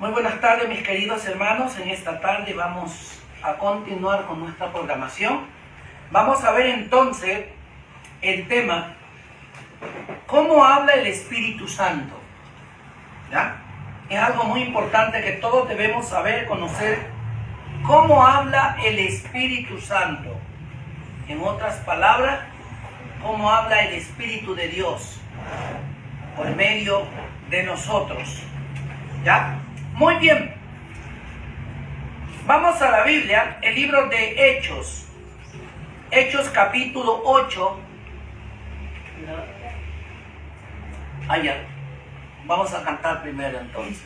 Muy buenas tardes, mis queridos hermanos. En esta tarde vamos a continuar con nuestra programación. Vamos a ver entonces el tema, ¿cómo habla el Espíritu Santo? ¿Ya? Es algo muy importante que todos debemos saber, conocer cómo habla el Espíritu Santo. En otras palabras, cómo habla el Espíritu de Dios por medio de nosotros. ¿Ya? Muy bien. Vamos a la Biblia, el libro de Hechos. Hechos capítulo 8. Allá. Vamos a cantar primero entonces.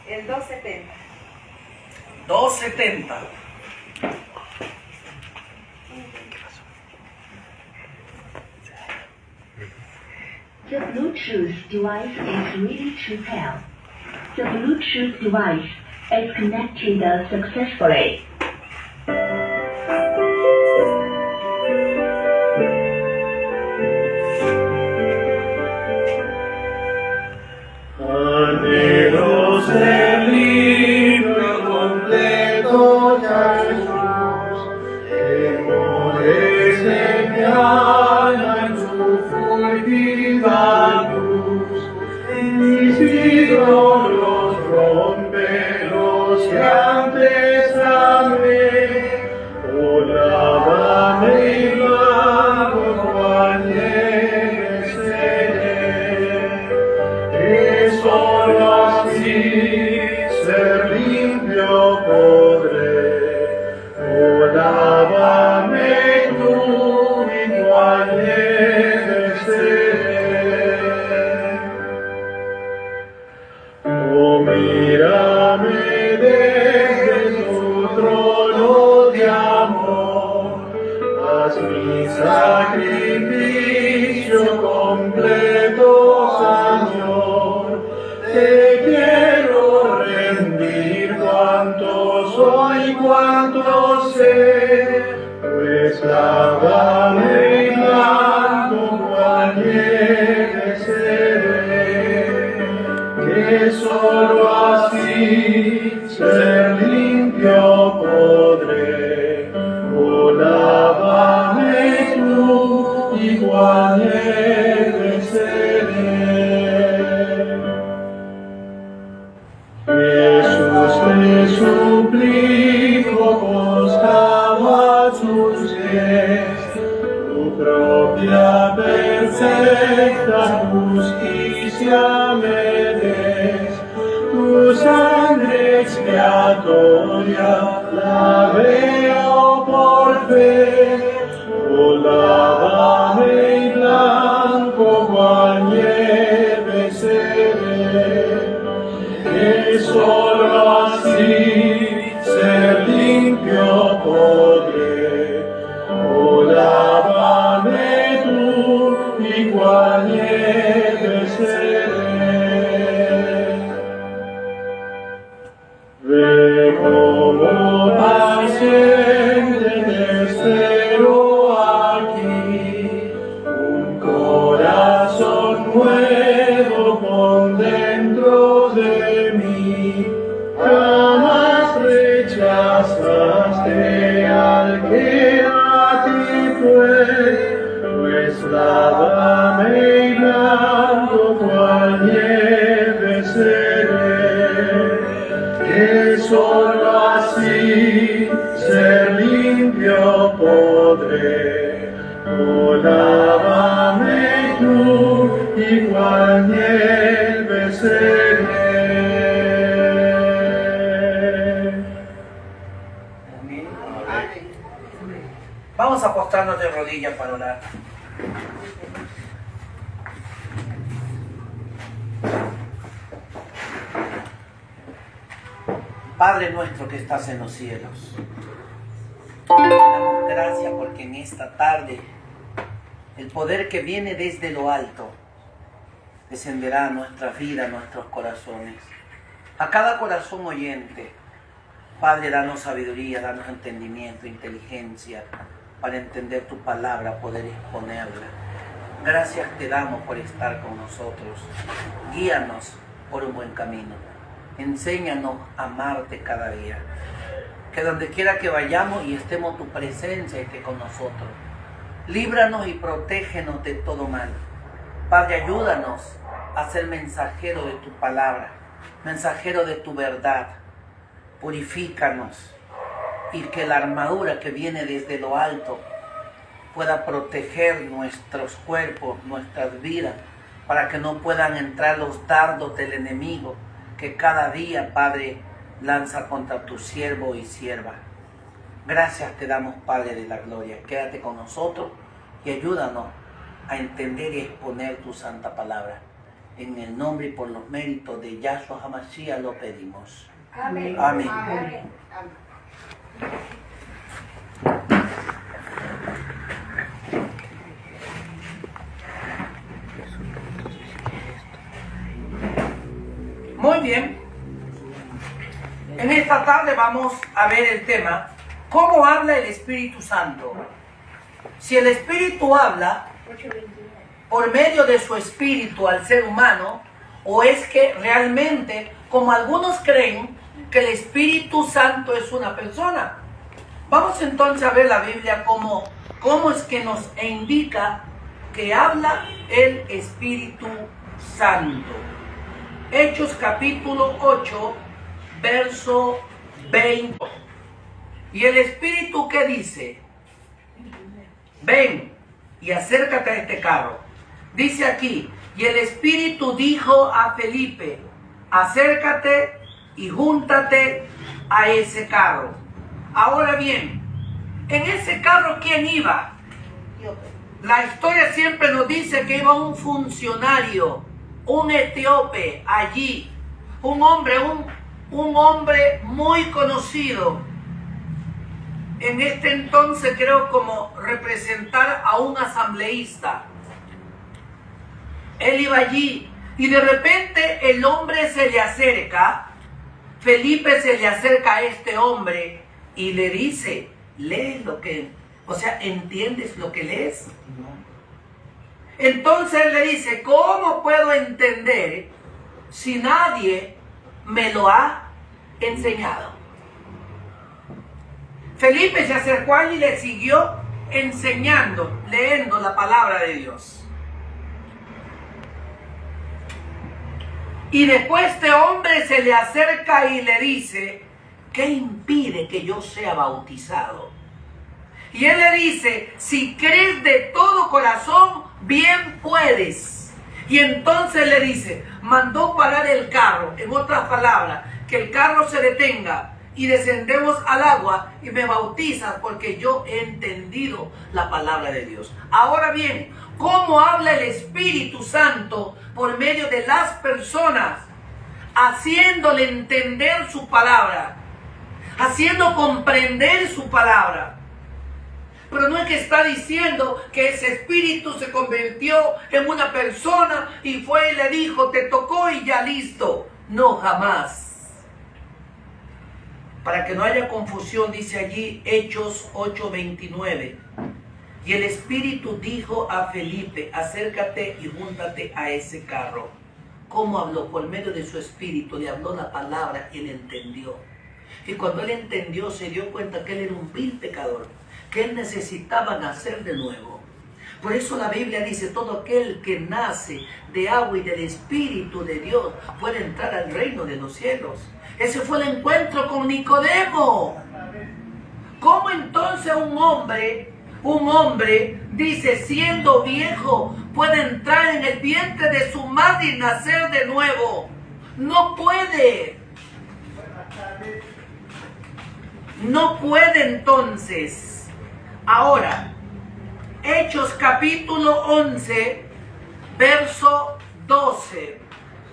El 270. 270. The Bluetooth device is ready to pair. The Bluetooth device is connected successfully. Anhelo ser libre completo ya Jesús, que morece mi alma en su fluida luz, mis ídolos rompe los que antes amé, oh lávame y blanco cual nieve seré, que solo así ser limpio podré, oh lávame tú y cual nieve seré. Oh, mírame desde tu trono de amor, haz mi sacrificio completo, Señor. Te quiero rendir cuanto soy, cuanto sé, pues lávame y blanco cual nieve seré, que solo así ser limpio podré, oh lávame tú y cual nieve seré. Jesús, te suplico postrado a tus pies, tu propia perfecta justicia me des, tu sangre expiatoria la veo por fe, oh lávame y blanco cual nieve seré, que solo así ser limpio podré, oh lávame tú y cual nieve seré. Ve como paciente te espero aquí, un corazón nuevo pon dentro de mí, jamás rechazaste al que a ti fue, pues lávame y blanco cual nieve seré, que solo así ser limpio podré, oh lávame tú y cual nieve seré. Vamos a postrarnos de rodillas para orar. Padre nuestro que estás en los cielos, te damos gracias porque en esta tarde el poder que viene desde lo alto descenderá a nuestra vida, a nuestros corazones, a cada corazón oyente. Padre, danos sabiduría, danos entendimiento, inteligencia, para entender tu palabra, poder exponerla. Gracias te damos por estar con nosotros. Guíanos por un buen camino. Enséñanos a amarte cada día. Que donde quiera que vayamos y estemos, tu presencia esté con nosotros. Líbranos y protégenos de todo mal. Padre, ayúdanos a ser mensajeros de tu palabra, mensajeros de tu verdad. Purifícanos y que la armadura que viene desde lo alto pueda proteger nuestros cuerpos, nuestras vidas, para que no puedan entrar los dardos del enemigo que cada día, Padre, lanza contra tu siervo y sierva. Gracias te damos, Padre de la gloria. Quédate con nosotros y ayúdanos a entender y exponer tu santa palabra. En el nombre y por los méritos de Yahshua HaMashiach lo pedimos. Amén. Amén. Amén. Muy bien. En esta tarde vamos a ver el tema, ¿cómo habla el Espíritu Santo? Si el Espíritu habla por medio de su Espíritu al ser humano, o es que realmente, como algunos creen, que el Espíritu Santo es una persona. Vamos entonces a ver la Biblia cómo es que nos indica que habla el Espíritu Santo. Hechos capítulo 8, verso 20. Y el Espíritu, ¿qué dice? Ven y acércate a este carro. Dice aquí, y el Espíritu dijo a Felipe, acércate y júntate a ese carro. Ahora bien, en ese carro, ¿quién iba? La historia siempre nos dice que iba un funcionario, un etíope allí, un hombre muy conocido. En este entonces creo como representar a un asambleísta. Él iba allí y de repente el hombre se le acerca, Felipe se le acerca a este hombre y le dice, lee lo que, ¿entiendes lo que lees? Entonces él le dice, ¿cómo puedo entender si nadie me lo ha enseñado? Felipe se acercó a él y le siguió enseñando, leyendo la palabra de Dios. Y después este hombre se le acerca y le dice, ¿qué impide que yo sea bautizado? Y él le dice, si crees de todo corazón, bien puedes. Y entonces le dice, mandó parar el carro, en otras palabras, que el carro se detenga y descendemos al agua y me bautizas porque yo he entendido la palabra de Dios. Ahora bien, ¿cómo habla el Espíritu Santo por medio de las personas? Haciéndole entender su palabra, haciendo comprender su palabra. Pero no es que está diciendo que ese espíritu se convirtió en una persona y fue y le dijo, te tocó y ya listo. No, jamás. Para que no haya confusión, dice allí Hechos 8:29. Y el Espíritu dijo a Felipe, acércate y júntate a ese carro. ¿Cómo habló? Por medio de su Espíritu, le habló la palabra y él entendió. Y cuando él entendió, se dio cuenta que él era un vil pecador, que él necesitaba nacer de nuevo. Por eso la Biblia dice, todo aquel que nace de agua y del Espíritu de Dios puede entrar al reino de los cielos. Ese fue el encuentro con Nicodemo. ¿Cómo entonces un hombre, dice, siendo viejo, puede entrar en el vientre de su madre y nacer de nuevo? No puede. No puede entonces. Ahora, Hechos capítulo 11, verso 12.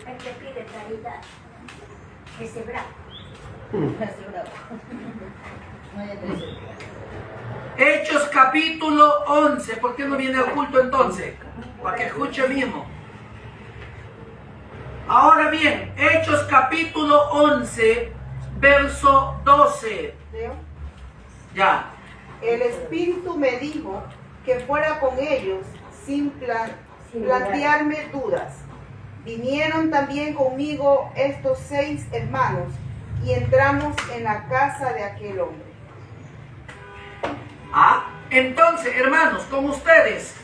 El que pide caridad, ese bravo. Hechos capítulo 11. ¿Por qué no viene al culto entonces? Para que escuche mismo. Ahora bien, Hechos capítulo 11, verso 12. ¿Leo? Ya. El Espíritu me dijo que fuera con ellos sin plantearme dudas. Vinieron también conmigo estos 6 hermanos y entramos en la casa de aquel hombre. Entonces, hermanos, con ustedes,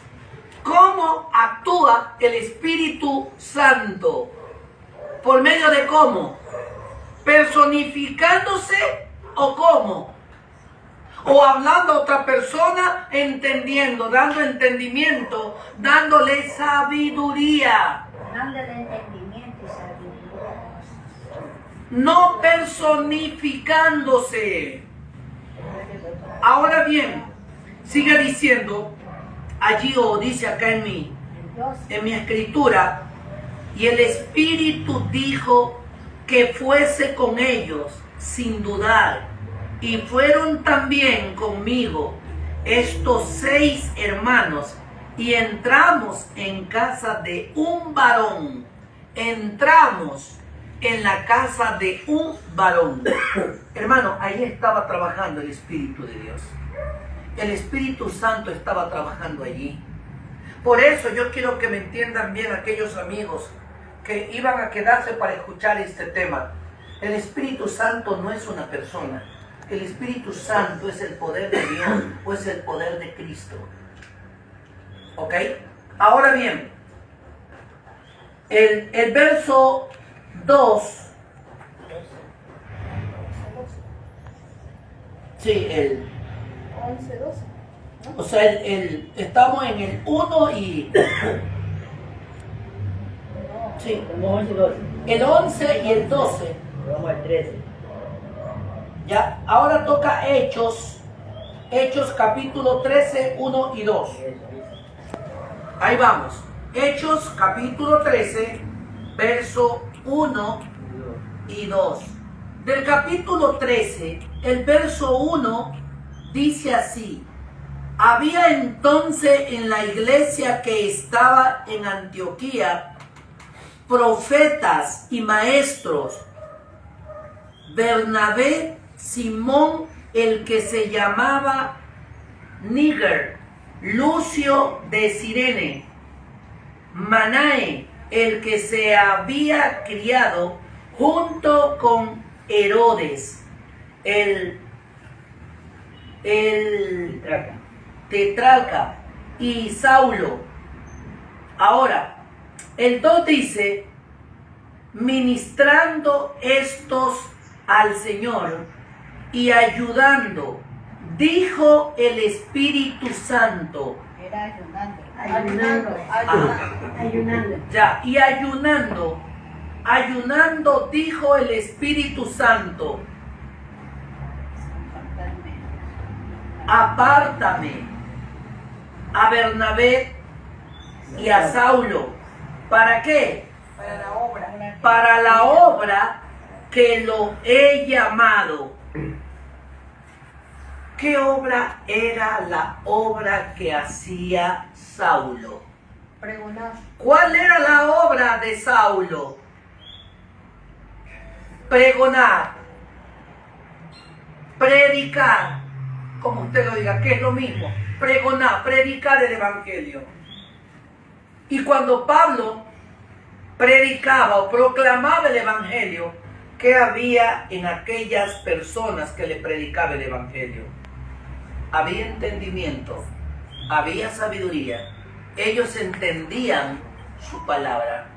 ¿cómo actúa el Espíritu Santo? ¿Por medio de cómo? ¿Personificándose o cómo? ¿O hablando a otra persona, entendiendo, dando entendimiento, dándole sabiduría? Dándole entendimiento y sabiduría. No personificándose. Ahora bien, sigue diciendo, allí o dice acá en mi escritura, y el Espíritu dijo que fuese con ellos sin dudar, y fueron también conmigo estos 6 hermanos, y entramos en casa de un varón. Entramos en la casa de un varón. Hermano, ahí estaba trabajando el Espíritu de Dios. El Espíritu Santo estaba trabajando allí. Por eso yo quiero que me entiendan bien aquellos amigos que iban a quedarse para escuchar este tema. El Espíritu Santo no es una persona. El Espíritu Santo es el poder de Dios o es el poder de Cristo. ¿Ok? Ahora bien, el verso 2. Sí, 11, 12. o sea, estamos en el 1 y... Sí, el 11 y el 12. Vamos al 13. Ya, ahora toca Hechos capítulo 13, 1 y 2. Ahí vamos. Hechos capítulo 13, verso 1 y 2. Del capítulo 13, el verso 1 dice así: había entonces en la iglesia que estaba en Antioquía profetas y maestros: Bernabé, Simón el que se llamaba Níger, Lucio de Cirene, Manae el que se había criado junto con Herodes, el tetrarca, y Saulo. Ahora, el 2 dice: ministrando estos al Señor y ayudando, dijo el Espíritu Santo. Era ayunando. Ayunando. Ya, y ayunando dijo el Espíritu Santo: apártame a Bernabé y a Saulo. ¿Para qué? Para la obra. Para la obra que lo he llamado. ¿Qué obra era la obra que hacía Saulo? Pregonar. ¿Cuál era la obra de Saulo? Pregonar, predicar, como usted lo diga, que es lo mismo. Pregonar, predicar el Evangelio. Y cuando Pablo predicaba o proclamaba el Evangelio, ¿qué había en aquellas personas que le predicaba el Evangelio? Había entendimiento, había sabiduría. Ellos entendían su palabra.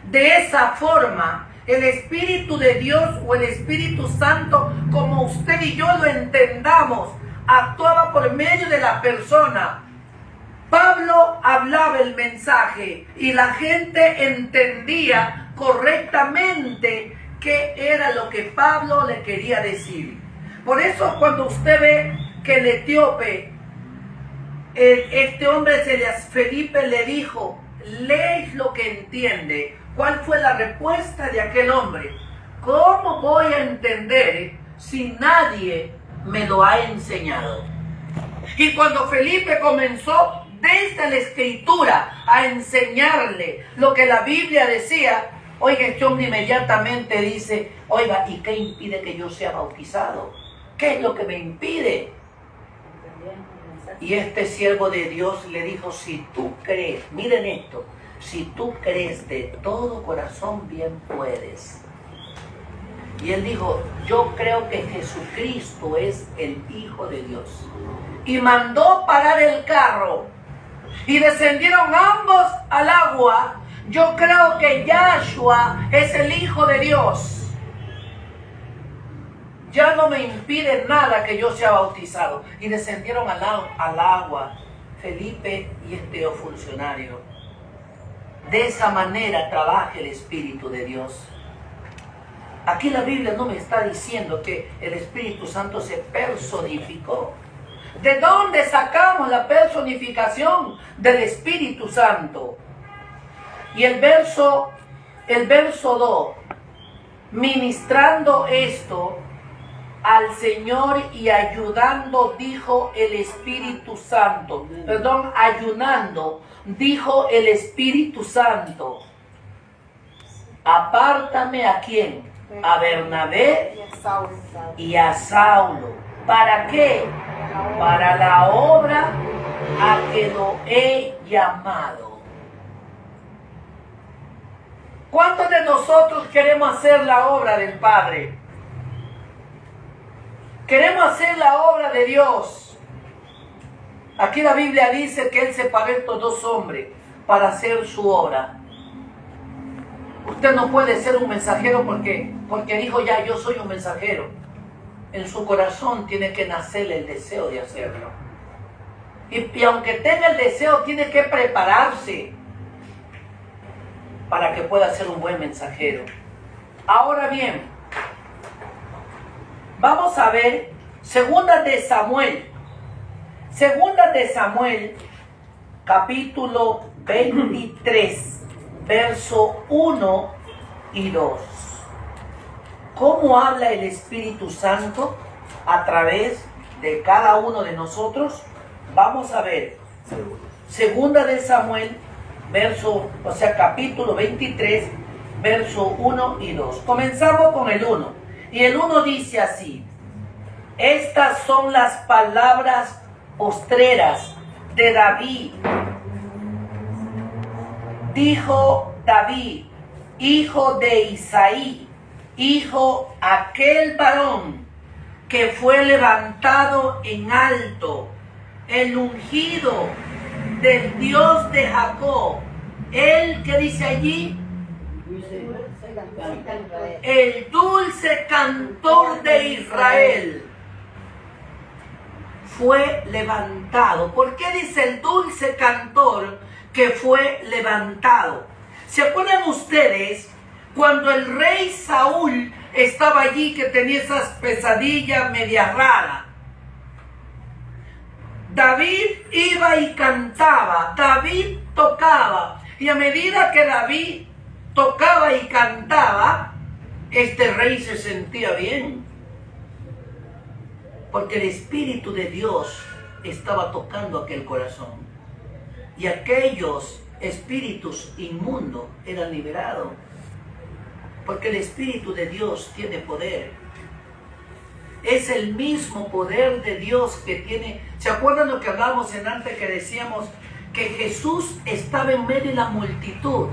De esa forma, el Espíritu de Dios o el Espíritu Santo, como usted y yo lo entendamos, actuaba por medio de la persona. Pablo hablaba el mensaje y la gente entendía correctamente qué era lo que Pablo le quería decir. Por eso cuando usted ve que el etíope, este hombre Felipe le dijo: lees lo que entiende. ¿Cuál fue la respuesta de aquel hombre? ¿Cómo voy a entender si nadie me lo ha enseñado? Y cuando Felipe comenzó desde la escritura a enseñarle lo que la Biblia decía, oiga, este hombre inmediatamente dice: oiga, ¿y qué impide que yo sea bautizado? ¿Qué es lo que me impide? Y este siervo de Dios le dijo: si tú crees, miren esto, si tú crees de todo corazón, bien puedes. Y él dijo, yo creo que Jesucristo es el Hijo de Dios. Y mandó parar el carro. Y descendieron ambos al agua. Yo creo que Yahshua es el Hijo de Dios. Ya no me impide nada que yo sea bautizado. Y descendieron al agua Felipe y este funcionario. De esa manera trabaja el Espíritu de Dios. Aquí la Biblia no me está diciendo que el Espíritu Santo se personificó. ¿De dónde sacamos la personificación del Espíritu Santo? Y el verso 2, ministrando esto al Señor y ayudando, dijo el Espíritu Santo. Perdón, ayunando, dijo el Espíritu Santo. Apártame ¿a quién? A Bernabé y a Saulo. ¿Para qué? Para la obra a que lo he llamado. ¿Cuántos de nosotros queremos hacer la obra del Padre? Queremos hacer la obra de Dios. Aquí la Biblia dice que Él separó a estos dos hombres para hacer su obra. Usted no puede ser un mensajero porque dijo ya, yo soy un mensajero. En su corazón tiene que nacer el deseo de hacerlo. Y aunque tenga el deseo, tiene que prepararse para que pueda ser un buen mensajero. Ahora bien, vamos a ver Segunda de Samuel, capítulo 23, verso 1 y 2. ¿Cómo habla el Espíritu Santo a través de cada uno de nosotros? Vamos a ver. Segunda de Samuel, capítulo 23, verso 1 y 2. Comenzamos con el 1. Y el 1 dice así: estas son las palabras postreras de David. Dijo David, hijo de Isaí, hijo aquel varón que fue levantado en alto, el ungido del Dios de Jacob. Él, que dice allí, el dulce cantor de Israel, fue levantado. ¿Por qué dice el dulce cantor que fue levantado? ¿Se acuerdan ustedes cuando el rey Saúl estaba allí, que tenía esas pesadillas media raras? David iba y cantaba, David tocaba, y a medida que David tocaba y cantaba, este rey se sentía bien, porque el Espíritu de Dios estaba tocando aquel corazón, y aquellos espíritus inmundos eran liberados, porque el Espíritu de Dios tiene poder. Es el mismo poder de Dios que tiene. ¿Se acuerdan lo que hablábamos en antes, que decíamos que Jesús estaba en medio de la multitud,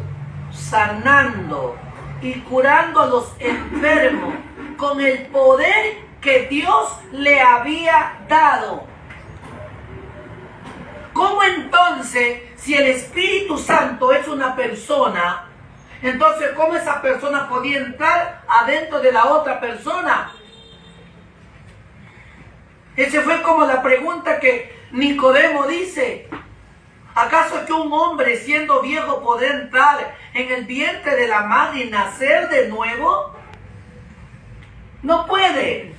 sanando y curando a los enfermos con el poder que Dios le había dado? ¿Cómo entonces, si el Espíritu Santo es una persona, entonces cómo esa persona podía entrar adentro de la otra persona? Esa fue como la pregunta que Nicodemo dice: ¿acaso que un hombre siendo viejo podrá entrar en el vientre de la madre y nacer de nuevo? No puede.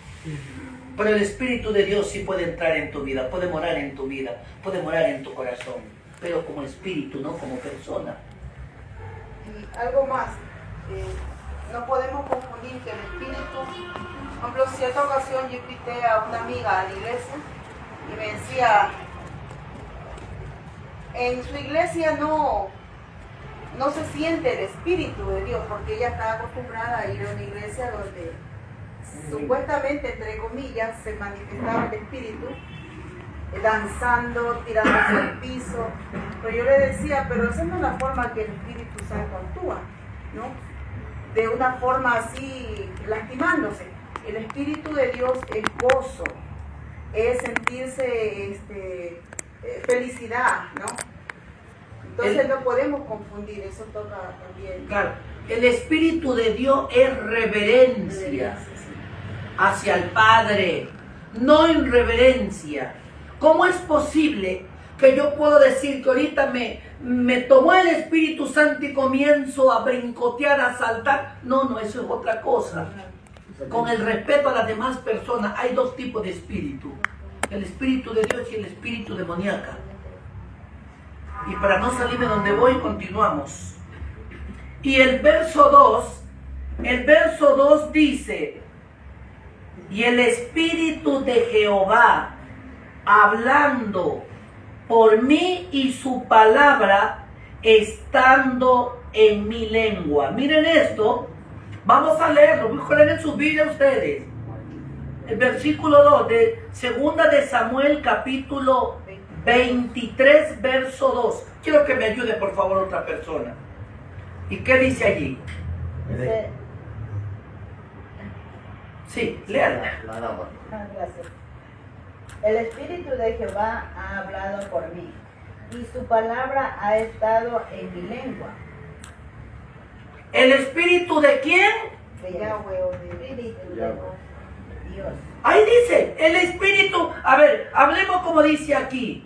Pero el Espíritu de Dios sí puede entrar en tu vida, puede morar en tu vida, puede morar en tu corazón, pero como espíritu, no como persona. Y algo más, no podemos confundir que el Espíritu. Por ejemplo, cierta ocasión yo invité a una amiga a la iglesia y me decía, en su iglesia no se siente el Espíritu de Dios, porque ella está acostumbrada a ir a una iglesia donde supuestamente, entre comillas, se manifestaba el Espíritu, danzando, tirándose al piso. Pero yo le decía, pero esa no es la forma que el Espíritu Santo actúa, ¿no? De una forma así, lastimándose. El Espíritu de Dios es gozo, es sentirse felicidad, ¿no? Entonces no podemos confundir, eso toca también. Claro, el Espíritu de Dios es reverencia hacia el Padre, no irreverencia. ¿Cómo es posible que yo puedo decir que ahorita me tomó el Espíritu Santo y comienzo a brincotear, a saltar? No, eso es otra cosa. Con el respeto a las demás personas, hay dos tipos de espíritu: el Espíritu de Dios y el espíritu demoníaco. Y para no salirme donde voy, continuamos. Y el verso 2 dice: y el Espíritu de Jehová hablando por mí y su palabra estando en mi lengua. Miren esto, vamos a leerlo, voy a leer en sus Biblias ustedes. El versículo 2 de 2 de Samuel capítulo 23, verso 2. Quiero que me ayude por favor otra persona. ¿Y qué dice allí? Dice, Sí, léala. gracias. El Espíritu de Jehová ha hablado por mí, y su palabra ha estado en mi lengua. ¿El Espíritu de quién? De Yahweh o de Espíritu de Dios. Ahí dice, el Espíritu. A ver, hablemos como dice aquí.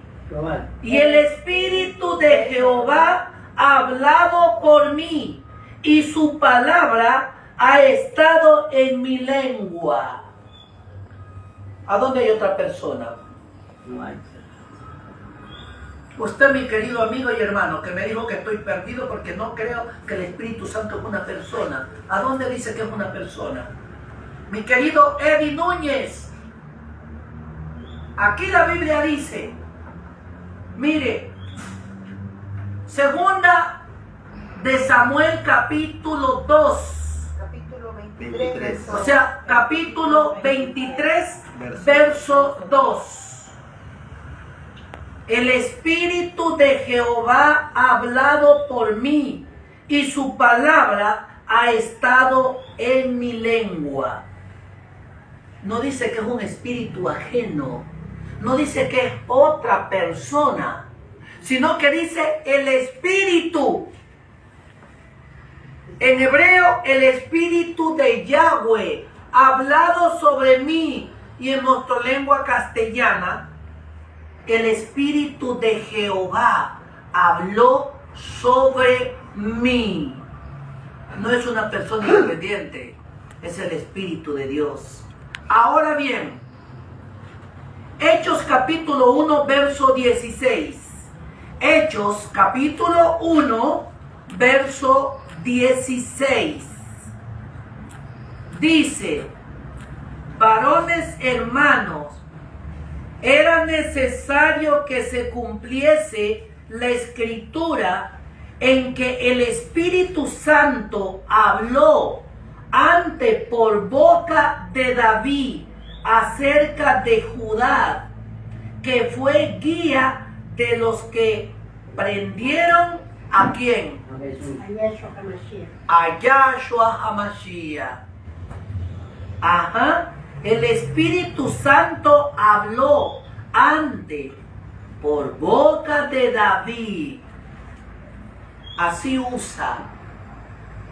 Y el Espíritu de Jehová ha hablado por mí, y su palabra ha estado en mi lengua. ¿A dónde hay otra persona? Usted, mi querido amigo y hermano, que me dijo que estoy perdido porque no creo que el Espíritu Santo es una persona. ¿A dónde dice que es una persona? Mi querido Eddie Núñez, aquí la Biblia dice, mire, 2 de Samuel capítulo 2, capítulo 23, verso. o sea, capítulo 23, verso 2. El Espíritu de Jehová ha hablado por mí, y su palabra ha estado en mi lengua. No dice que es un espíritu ajeno, no dice que es otra persona, sino que dice el Espíritu. En hebreo, el Espíritu de Yahweh ha hablado sobre mí, y en nuestra lengua castellana, el Espíritu de Jehová habló sobre mí. No es una persona independiente, es el Espíritu de Dios. Ahora bien, Hechos capítulo 1, verso 16. Hechos capítulo 1, verso 16. Dice: varones hermanos, era necesario que se cumpliese la escritura en que el Espíritu Santo habló antes por boca de David acerca de Judá, que fue guía de los que prendieron ¿a quién? A Yahshua HaMashiach. Ajá. El Espíritu Santo habló antes por boca de David. Así usa,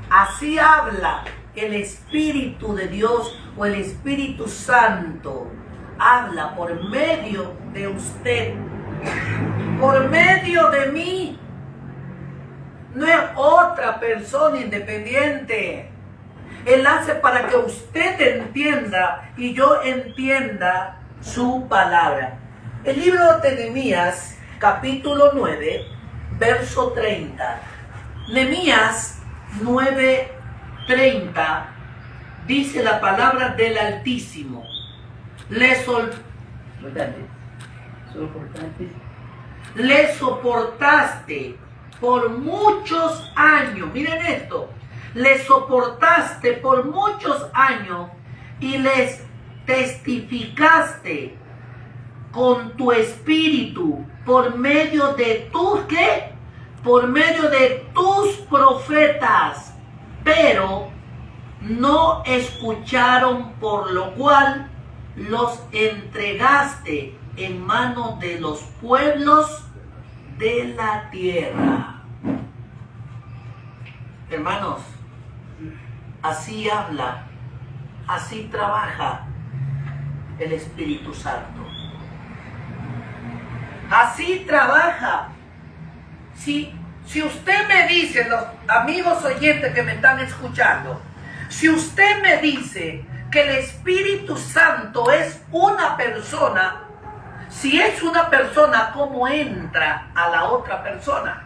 así habla el Espíritu de Dios o el Espíritu Santo. Habla por medio de usted, por medio de mí. No es otra persona independiente. Él hace para que usted entienda y yo entienda su palabra. El libro de Nehemías, capítulo 9, verso 30. Nehemías 9:30 dice la palabra del Altísimo. Le soportaste por muchos años. Miren esto. Le soportaste por muchos años y les testificaste con tu espíritu por medio de tus, ¿qué? Por medio de tus profetas, pero no escucharon, por lo cual los entregaste en manos de los pueblos de la tierra. Hermanos, así habla, así trabaja el Espíritu Santo. Así trabaja. Si usted me dice, los amigos oyentes que me están escuchando, si usted me dice que el Espíritu Santo es una persona, si es una persona, ¿cómo entra a la otra persona?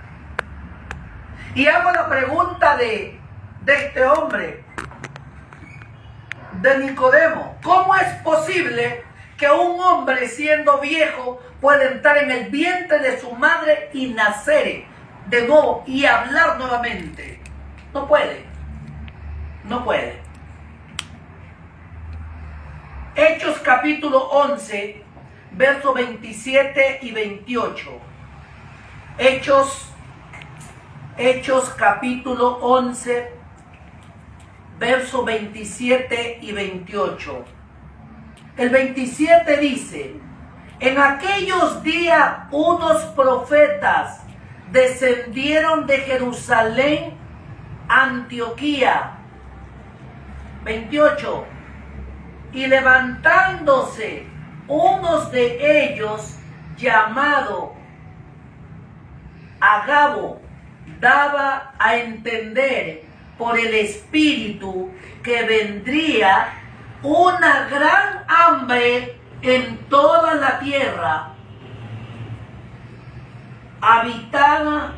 Y hago la pregunta de este hombre, de Nicodemo. ¿Cómo es posible que un hombre siendo viejo puede entrar en el vientre de su madre y nacer de nuevo y hablar nuevamente? No puede. No puede. Hechos capítulo 11, versos 27 y 28. Hechos capítulo 11, versos 27 y 28. El 27 dice: en aquellos días unos profetas descendieron de Jerusalén a Antioquía. 28. Y levantándose unos de ellos, llamado Agabo, daba a entender por el Espíritu que vendría una gran hambre en toda la tierra habitada,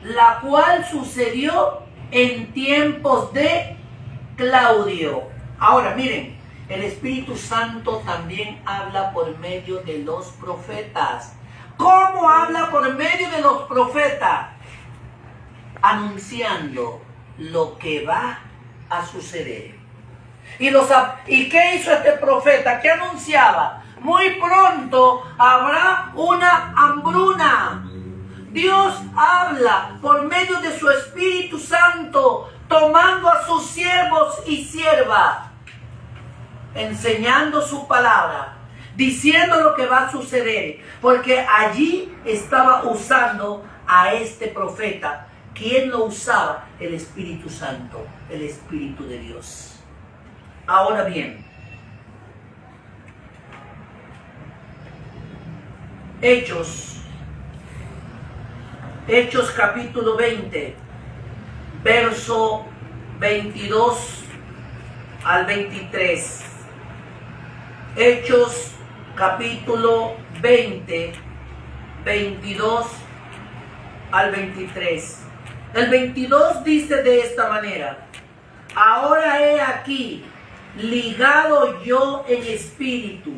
la cual sucedió en tiempos de Claudio. Ahora miren, el Espíritu Santo también habla por medio de los profetas. ¿Cómo habla por medio de los profetas? Anunciando lo que va a suceder. ¿Y qué hizo este profeta? ¿Qué anunciaba? Muy pronto habrá una hambruna. Dios habla por medio de su Espíritu Santo, tomando a sus siervos y siervas, enseñando su palabra, diciendo lo que va a suceder, porque allí estaba usando a este profeta. ¿Quién lo usaba? El Espíritu Santo, el Espíritu de Dios. Ahora bien, Hechos capítulo 20, verso 22 al 23. Hechos capítulo 20, 22 al 23. El 22 dice de esta manera: ahora he aquí, ligado yo en espíritu,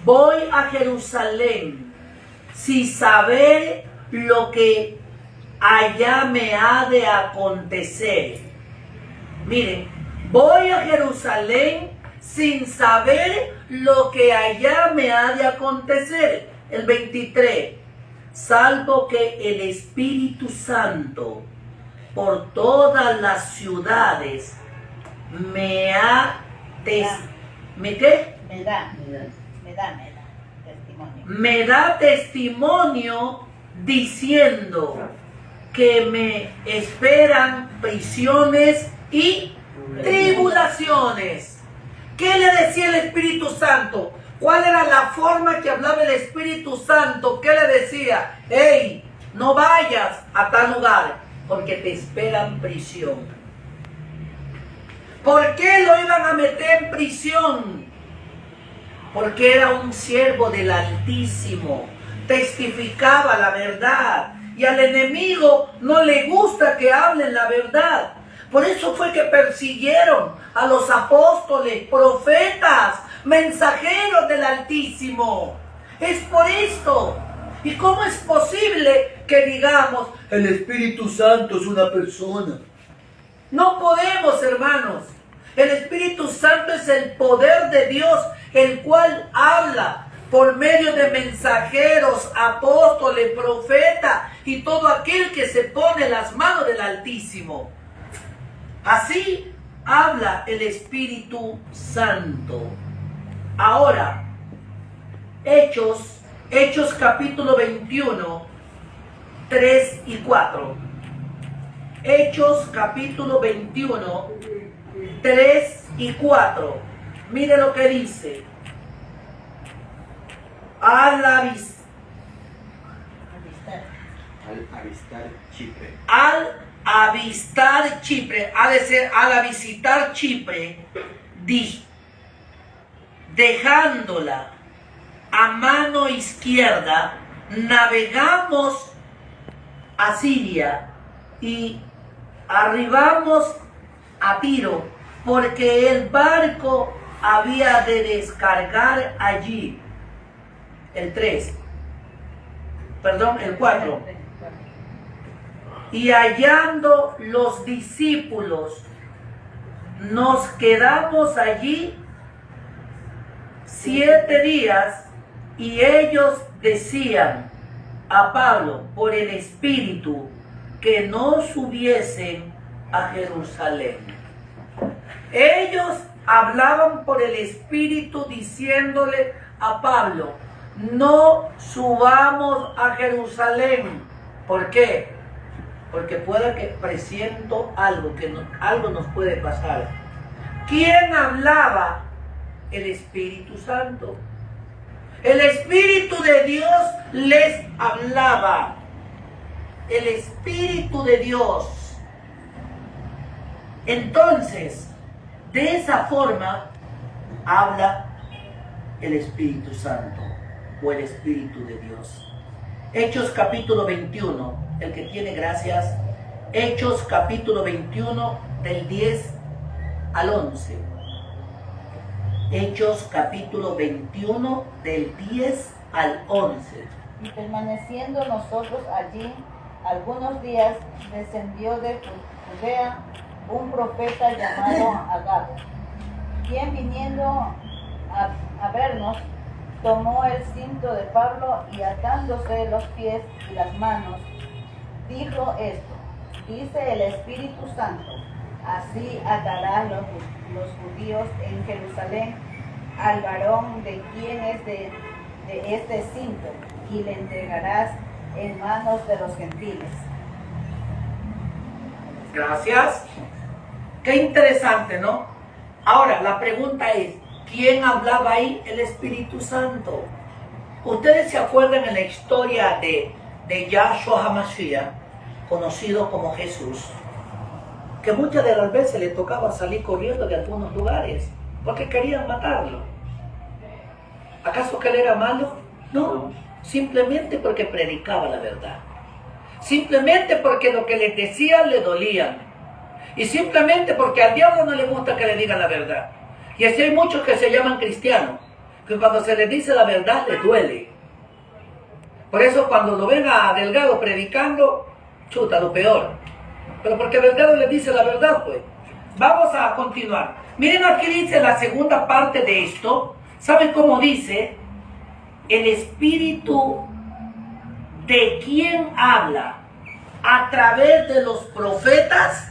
voy a Jerusalén, sin saber lo que allá me ha de acontecer. Miren, voy a Jerusalén sin saber lo que allá me ha de acontecer. El 23, salvo que el Espíritu Santo por todas las ciudades me ha me da testimonio diciendo que me esperan prisiones y tribulaciones. ¿Qué le decía el Espíritu Santo? ¿Cuál era la forma que hablaba el Espíritu Santo? ¿Qué le decía? Hey, no vayas a tal lugar porque te esperan prisión. ¿Por qué lo iban a meter en prisión? Porque era un siervo del Altísimo, testificaba la verdad, y al enemigo no le gusta que hablen la verdad. Por eso fue que persiguieron a los apóstoles, profetas, mensajeros del Altísimo. Es por esto. ¿Y cómo es posible que digamos, el Espíritu Santo es una persona? No podemos, hermanos. El Espíritu Santo es el poder de Dios, el cual habla por medio de mensajeros, apóstoles, profetas y todo aquel que se pone en las manos del Altísimo. Así habla el Espíritu Santo. Ahora, Hechos capítulo 21, 3 y 4. Hechos capítulo 21, 3 y 4. Mire lo que dice. Al avistar Chipre, al visitar Chipre, dejándola a mano izquierda, navegamos a Siria y arribamos a Tiro, porque el barco había de descargar allí. El 4. Y hallando los discípulos, nos quedamos allí 7 días, y ellos decían a Pablo por el Espíritu que no subiesen a Jerusalén. Ellos hablaban por el Espíritu diciéndole a Pablo: no subamos a Jerusalén. ¿Por qué? Porque pueda que presiento algo, algo nos puede pasar. ¿Quién hablaba? El Espíritu Santo. El Espíritu de Dios les hablaba. El Espíritu de Dios. Entonces, de esa forma habla el Espíritu Santo o el Espíritu de Dios. Hechos capítulo 21, el que tiene gracias. Hechos capítulo 21 del 10 al 11. Hechos capítulo 21 del 10 al 11. Y permaneciendo nosotros allí algunos días, descendió de Judea un profeta llamado Agabo, quien viniendo a vernos, tomó el cinto de Pablo y atándose los pies y las manos, dijo esto: dice el Espíritu Santo, así atarás los judíos en Jerusalén al varón de quien es de este cinto, y le entregarás en manos de los gentiles. Gracias. Qué interesante, ¿no? Ahora, la pregunta es, ¿quién hablaba ahí? El Espíritu Santo. Ustedes se acuerdan en la historia de Yahshua HaMashiach, conocido como Jesús, que muchas de las veces le tocaba salir corriendo de algunos lugares porque querían matarlo. ¿Acaso que él era malo? No, simplemente porque predicaba la verdad. Simplemente porque lo que les decía le dolía. Y simplemente porque al diablo no le gusta que le digan la verdad. Y así hay muchos que se llaman cristianos, que cuando se les dice la verdad les duele. Por eso cuando lo ven a Delgado predicando, chuta, lo peor. Pero porque Delgado les dice la verdad, pues. Vamos a continuar. Miren, aquí dice la segunda parte de esto. ¿Saben cómo dice? El Espíritu de quién habla a través de los profetas.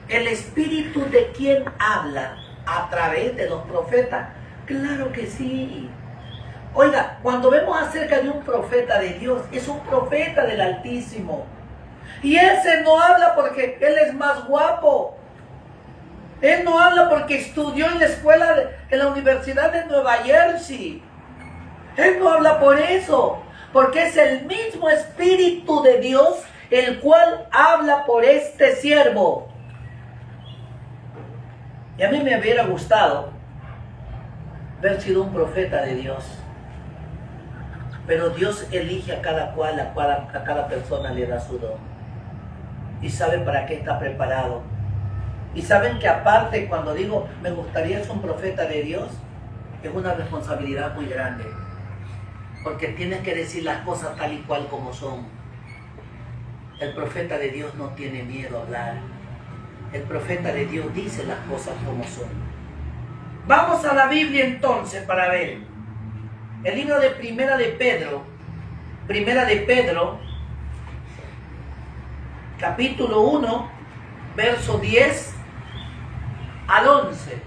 El Espíritu de quién habla a través de los profetas. Claro que sí. Oiga, cuando vemos acerca de un profeta de Dios, es un profeta del Altísimo. Y ese no habla porque él es más guapo. Él no habla porque estudió en la escuela, en la Universidad de Nueva Jersey. Él no habla por eso, porque es el mismo Espíritu de Dios el cual habla por este siervo. Y a mí me hubiera gustado haber sido un profeta de Dios. Pero Dios elige a cada cual, a cada persona le da su don. Y sabe para qué está preparado. Y saben que aparte, cuando digo me gustaría ser un profeta de Dios, es una responsabilidad muy grande. Porque tienes que decir las cosas tal y cual como son. El profeta de Dios no tiene miedo a hablar. El profeta de Dios dice las cosas como son. Vamos a la Biblia entonces para ver. El libro de Primera de Pedro, capítulo 1, verso 10 al 11.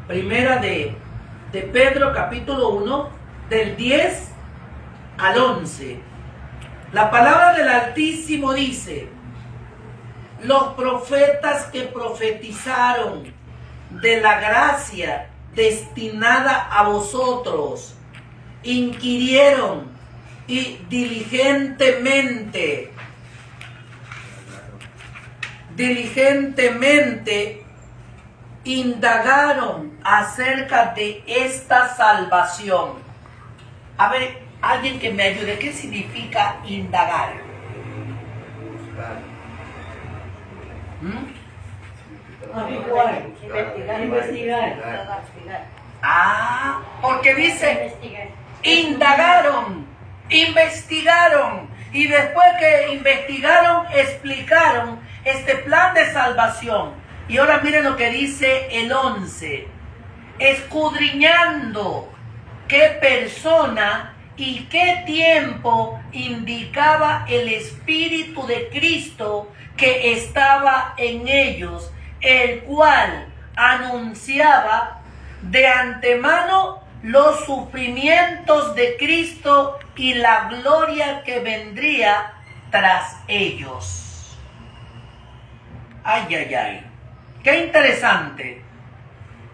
Primera de Pedro, capítulo 1, del 10 al 11. La palabra del Altísimo dice: los profetas que profetizaron de la gracia destinada a vosotros inquirieron y diligentemente indagaron acerca de esta salvación. A ver, alguien que me ayude, ¿qué significa indagar? Investigar. Ah, porque dice, indagaron, investigaron, y después que investigaron, explicaron este plan de salvación. Y ahora miren lo que dice el 11, escudriñando qué persona y qué tiempo indicaba el Espíritu de Cristo que estaba en ellos, el cual anunciaba de antemano los sufrimientos de Cristo y la gloria que vendría tras ellos. Ay, ay, ay. Qué interesante.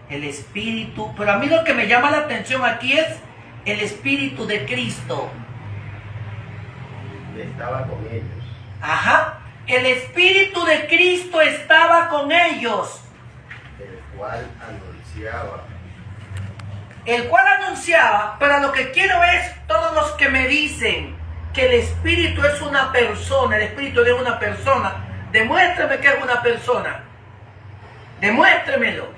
El Espíritu, pero a mí lo que me llama la atención aquí es el Espíritu de Cristo. Estaba con ellos. Ajá. El Espíritu de Cristo estaba con ellos. El cual anunciaba. Pero lo que quiero es todos los que me dicen que el Espíritu es una persona, el Espíritu es una persona, demuéstrame que es una persona. Demuéstremelo.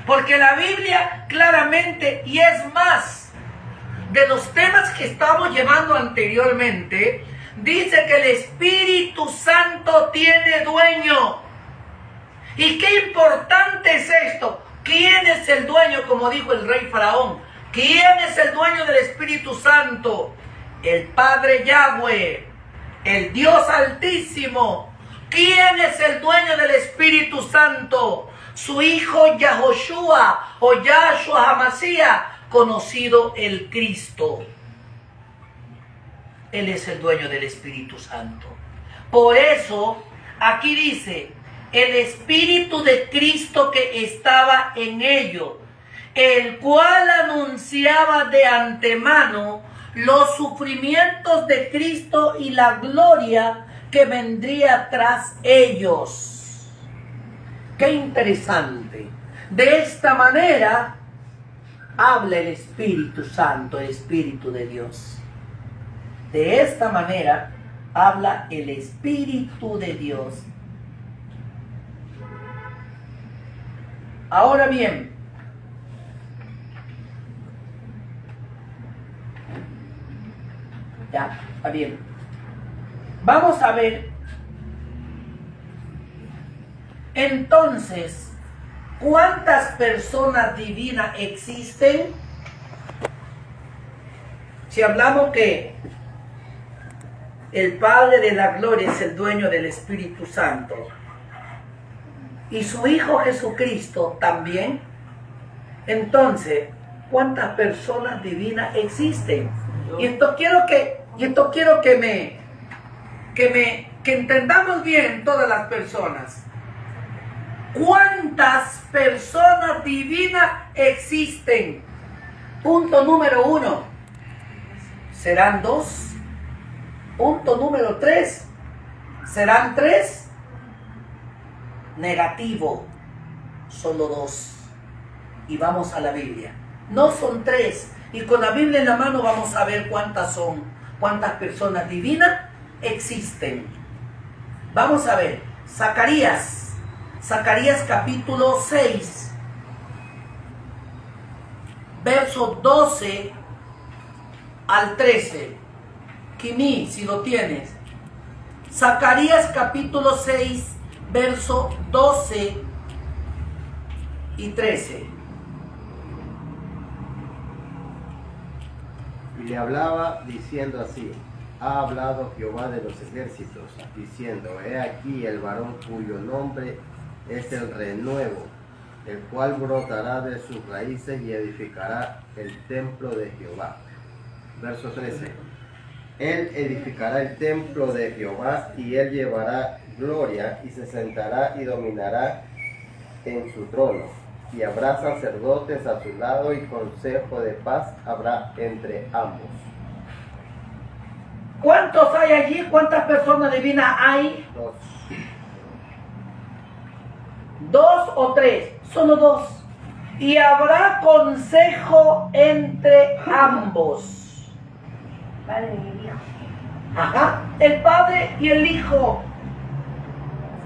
Porque la Biblia claramente, y es más, de los temas que estamos llevando anteriormente, dice que el Espíritu Santo tiene dueño. Y qué importante es esto. ¿Quién es el dueño? Como dijo el rey Faraón. ¿Quién es el dueño del Espíritu Santo? El Padre Yahweh, el Dios Altísimo. ¿Quién es el dueño del Espíritu Santo? Su hijo Yahoshua o Yahshua HaMashiach, conocido el Cristo. Él es el dueño del Espíritu Santo. Por eso, aquí dice, el Espíritu de Cristo que estaba en ellos, el cual anunciaba de antemano los sufrimientos de Cristo y la gloria que vendría tras ellos. Qué interesante. De esta manera habla el Espíritu Santo, el Espíritu de Dios. De esta manera habla el Espíritu de Dios. Ahora bien, ya, está bien. Vamos a ver, entonces, ¿cuántas personas divinas existen? Si hablamos que el Padre de la Gloria es el dueño del Espíritu Santo, y su Hijo Jesucristo también, entonces, ¿cuántas personas divinas existen? Y esto quiero que entendamos bien todas las personas. ¿Cuántas personas divinas existen? Punto número 1. ¿Serán 2? Punto número 3. ¿Serán 3? Negativo. Solo 2. Y vamos a la Biblia. No son 3. Y con la Biblia en la mano vamos a ver cuántas son. Cuántas personas divinas existen. Vamos a ver. Zacarías capítulo 6. Verso 12 al 13. Kimi, si lo tienes. Zacarías capítulo 6, verso 12 y 13. Y le hablaba diciendo así: ha hablado Jehová de los ejércitos, diciendo: he aquí el varón cuyo nombre es el renuevo, el cual brotará de sus raíces y edificará el templo de Jehová. Verso 13. Él edificará el templo de Jehová, y él llevará gloria, y se sentará y dominará en su trono. Y habrá sacerdotes a su lado, y consejo de paz habrá entre ambos. ¿Cuántos hay allí? ¿Cuántas personas divinas hay? 2. ¿Dos o tres? Solo dos. Y habrá consejo entre ambos. Padre y Hijo. Ajá, el Padre y el Hijo.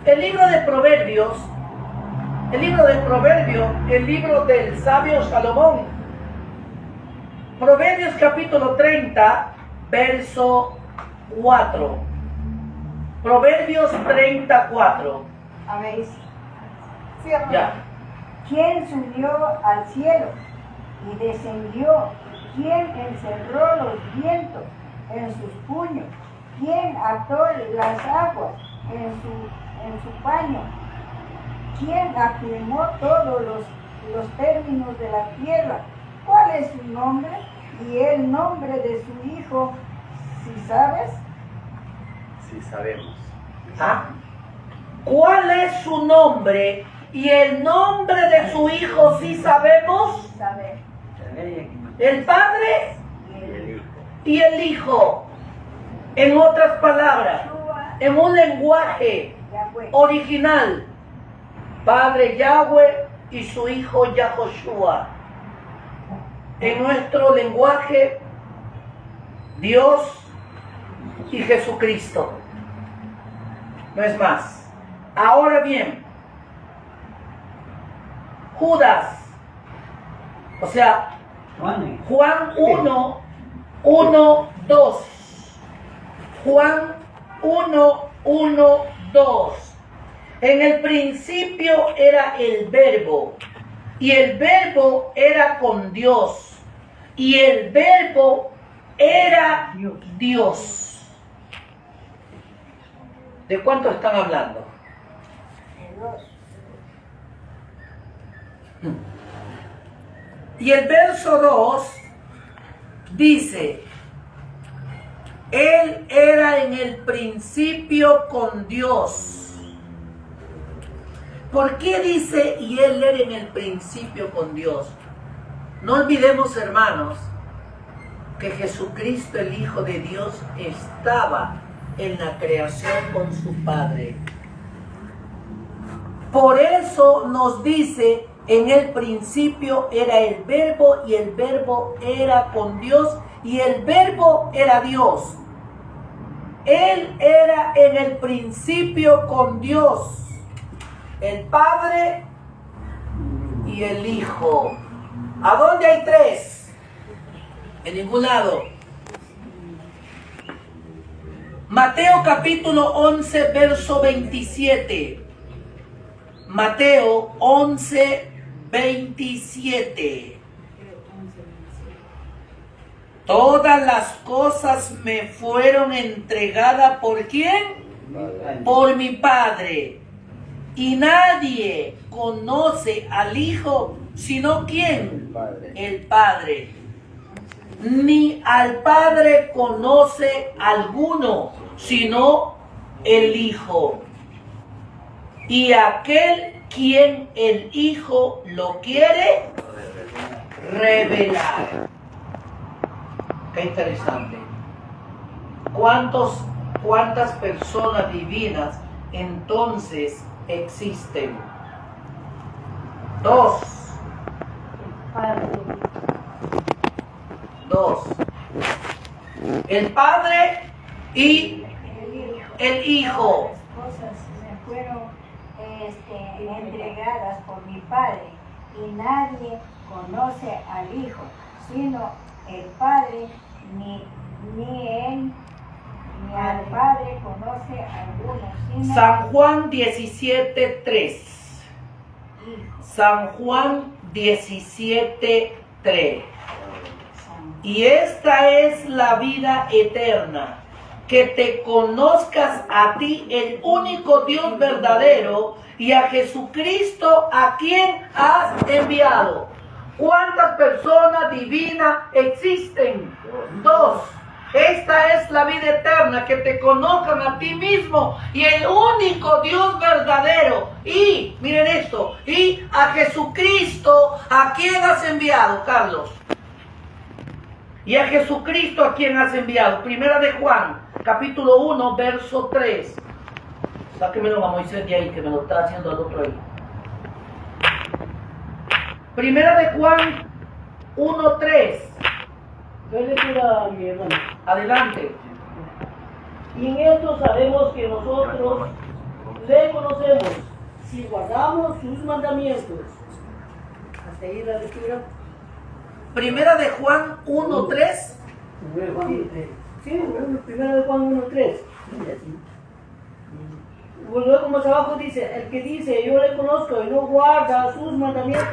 El libro de Proverbios, el libro del sabio Salomón. Proverbios capítulo 30, verso 4. Proverbios 34. Habéis. Sí, hermano. Ya. ¿Quién subió al cielo y descendió? ¿Quién encerró los vientos en sus puños? ¿Quién ató las aguas en su paño? ¿Quién afirmó todos los términos de la tierra? ¿Cuál es su nombre y el nombre de su hijo? ¿Si sabes? Sí, sabemos. ¿Ah? ¿Cuál es su nombre y el nombre de su hijo? Si sabemos. Saber. El Padre Y el Hijo. y el Hijo. En otras palabras, en un lenguaje Yahweh. original, Padre Yahweh y su Hijo Yahoshua. En nuestro lenguaje, Dios y Jesucristo. No es más. Ahora bien, Judas, o sea, Juan 1, 1, 2. Juan 1, 1, 2. En el principio era el Verbo, y el Verbo era con Dios, y el Verbo era Dios. ¿De cuánto están hablando? Y el verso 2 dice: Él era en el principio con Dios. ¿Por qué dice y Él era en el principio con Dios? No olvidemos, hermanos, que Jesucristo, el Hijo de Dios, estaba en la creación con su Padre. Por eso nos dice: en el principio era el Verbo, y el Verbo era con Dios, y el Verbo era Dios. Él era en el principio con Dios, el Padre y el Hijo. ¿A dónde hay tres? En ningún lado. Mateo capítulo 11, verso 27. Mateo 11, 27. Todas las cosas me fueron entregadas ¿por quién? Padre. Por mi Padre. Y nadie conoce al Hijo sino ¿quién? El Padre. El Padre. Ni al Padre conoce alguno sino el Hijo. Y aquel quien el Hijo lo quiere revelar. Qué interesante. ¿Cuántas personas divinas entonces existen? Dos. El Padre y el Hijo. Las cosas me fueron entregadas por mi Padre, y nadie conoce al Hijo sino el Padre, ni él ni al Padre conoce a alguno sino San Juan 17:3. Hijo. San Juan 17:3. Y esta es la vida eterna, que te conozcas a ti, el único Dios verdadero, y a Jesucristo, a quien has enviado. ¿Cuántas personas divinas existen? 2. Esta es la vida eterna, que te conozcan a ti mismo y el único Dios verdadero. Y, miren esto, y a Jesucristo, a quien has enviado, Carlos. Y a Jesucristo, a quien has enviado. Primera de Juan, capítulo 1, verso 3. Sáquemelo a Moisés de ahí, que me lo está haciendo al otro ahí. Primera de Juan 1, 3. Yo le pido a mi hermano. Adelante. Y en esto sabemos que nosotros le conocemos si guardamos sus mandamientos. Hasta ahí la lectura. Primera de Juan 1, 3. Sí, primera de Juan 1, 3. Luego más abajo dice, el que dice yo le conozco y no guarda sus mandamientos,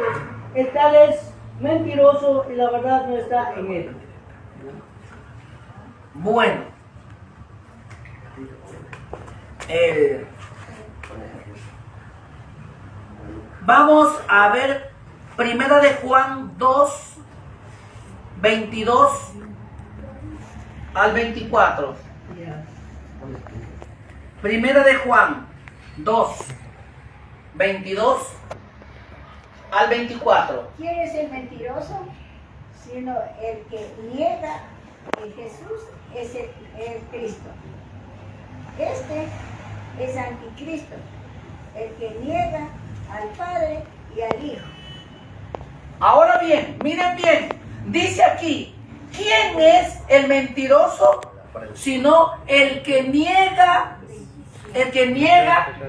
el tal es mentiroso y la verdad no está en él. Bueno, vamos a ver Primera de Juan 2, 22 al 24. Primera de Juan 2, 22 al 24. ¿Quién es el mentiroso? Sino el que niega que Jesús es el Cristo. Este es anticristo, el que niega al Padre y al Hijo. Ahora bien, miren bien, dice aquí, ¿quién es el mentiroso? Sino el que niega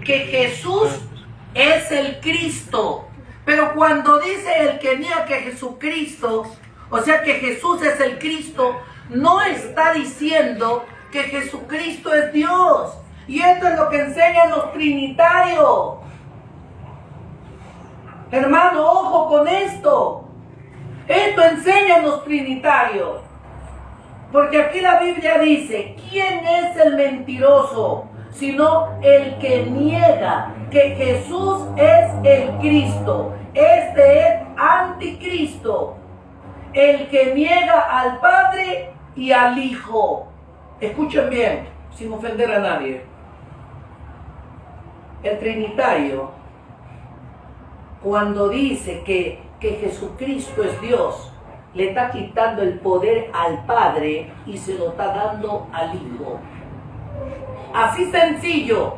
que Jesús es el Cristo. Pero cuando dice el que niega que Jesucristo, o sea que Jesús es el Cristo, no está diciendo que Jesucristo es Dios. Y esto es lo que enseñan los trinitarios. Hermano, ojo con esto. Esto enseñan los trinitarios. Porque aquí la Biblia dice, ¿quién es el mentiroso? Sino el que niega que Jesús es el Cristo. Este es anticristo. El que niega al Padre y al Hijo. Escuchen bien, sin ofender a nadie. El trinitario, cuando dice que Jesucristo es Dios, le está quitando el poder al Padre y se lo está dando al Hijo. Así sencillo,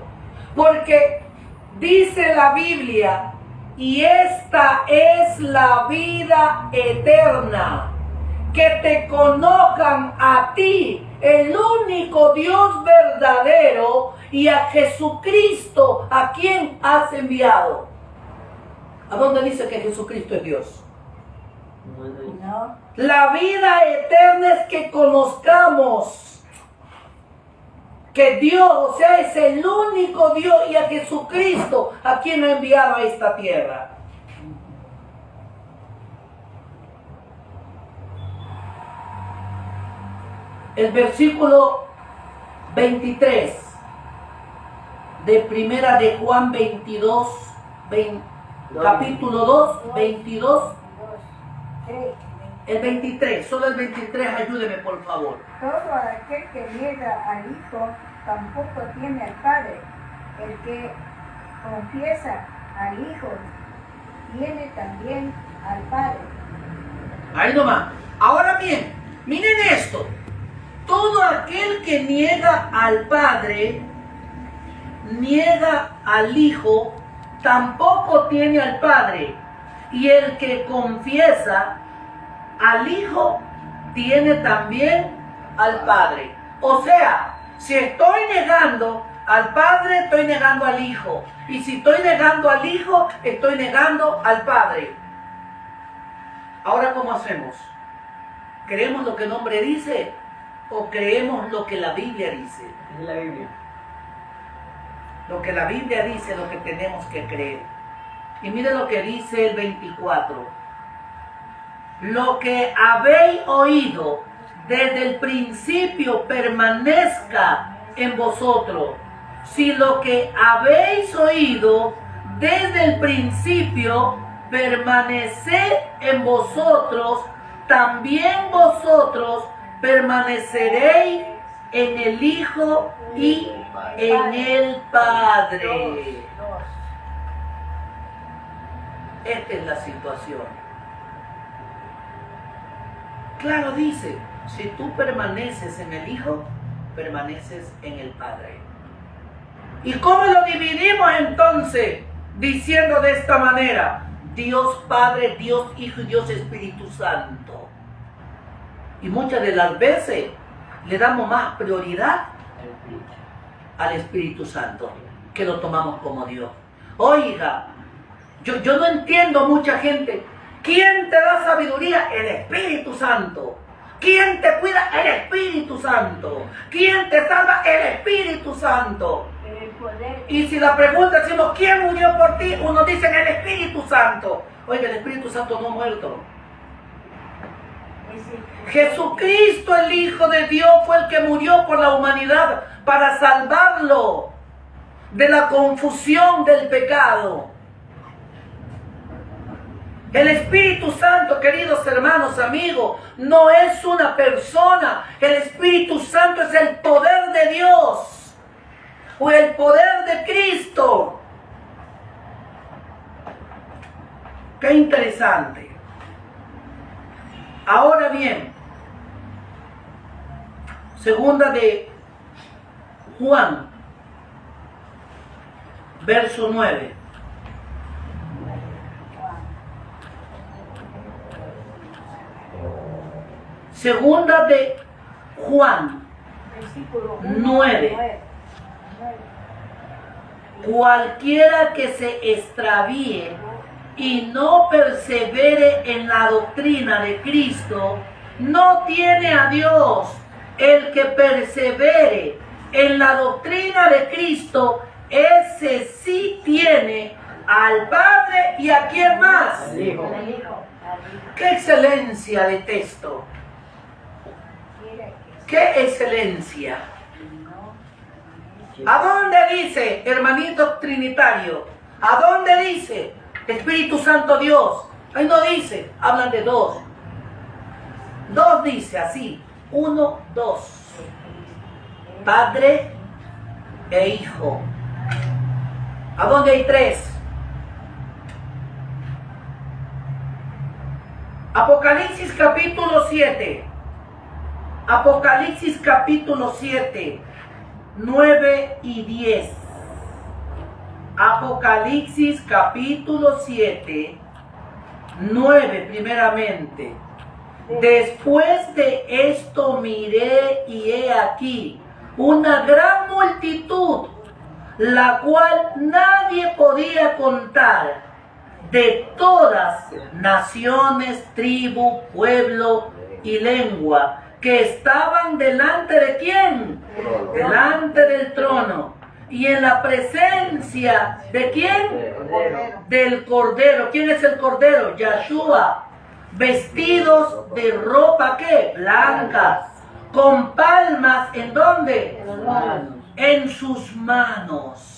porque dice la Biblia, y esta es la vida eterna, que te conozcan a ti, el único Dios verdadero, y a Jesucristo, a quien has enviado. ¿A dónde dice que Jesucristo es Dios? No. La vida eterna es que conozcamos que Dios, o sea, es el único Dios, y a Jesucristo, a quien ha enviado a esta tierra. El versículo 23 de Primera de Juan 22, capítulo 2, 22. 2, 3. El 23, solo el 23, ayúdeme por favor. Todo aquel que niega al Hijo tampoco tiene al Padre. El que confiesa al Hijo tiene también al Padre. Ahí nomás. Ahora bien, miren esto. Todo aquel que niega al Padre, niega al Hijo, tampoco tiene al Padre. Y el que confiesa al Hijo, tiene también al Padre. O sea, si estoy negando al Padre, estoy negando al Hijo. Y si estoy negando al Hijo, estoy negando al Padre. Ahora, ¿cómo hacemos? ¿Creemos lo que el hombre dice o creemos lo que la Biblia dice? En la Biblia. Lo que la Biblia dice es lo que tenemos que creer. Y mire lo que dice el 24. lo que habéis oído desde el principio permanezca en vosotros. Si lo que habéis oído desde el principio permanece en vosotros, también vosotros permaneceréis en el Hijo y en el Padre. Esta es la situación. Claro, dice, si tú permaneces en el Hijo, permaneces en el Padre. ¿Y cómo lo dividimos entonces? Diciendo de esta manera, Dios Padre, Dios Hijo y Dios Espíritu Santo. Y muchas de las veces le damos más prioridad al Espíritu Santo, que lo tomamos como Dios. Oiga, yo no entiendo mucha gente. ¿Quién te da sabiduría? El Espíritu Santo. ¿Quién te cuida? El Espíritu Santo. ¿Quién te salva? El Espíritu Santo. El poder. Y si la pregunta decimos, ¿quién murió por ti? Uno dice el Espíritu Santo. Oiga, el Espíritu Santo no ha muerto. Jesucristo, el Hijo de Dios, fue el que murió por la humanidad para salvarlo de la confusión del pecado. El Espíritu Santo, queridos hermanos, amigos, no es una persona. El Espíritu Santo es el poder de Dios o el poder de Cristo. Qué interesante. Ahora bien, segunda de Juan, verso 9. Segunda de Juan, Versículo 9. Cualquiera que se extravíe y no persevere en la doctrina de Cristo, no tiene a Dios. El que persevere en la doctrina de Cristo, ese sí tiene al Padre y a quién más. ¡Qué excelencia de texto! ¡Qué excelencia! ¿A dónde dice, hermanitos trinitarios? ¿A dónde dice Espíritu Santo Dios? Ahí no dice, hablan de dos. Dos dice así, 1, 2. Padre e Hijo. ¿A dónde hay 3? Apocalipsis capítulo 7. Apocalipsis capítulo 7, 9 y 10. Apocalipsis capítulo 7, 9 primeramente. Después de esto miré y he aquí una gran multitud, la cual nadie podía contar, de todas naciones, tribu, pueblo y lengua, que estaban delante de ¿quién? Delante del trono. Y en la presencia ¿de quién? Del Cordero. ¿Quién es el Cordero? Yahshua. Vestidos de ropa ¿qué? Blanca. Con palmas ¿en dónde? En sus manos.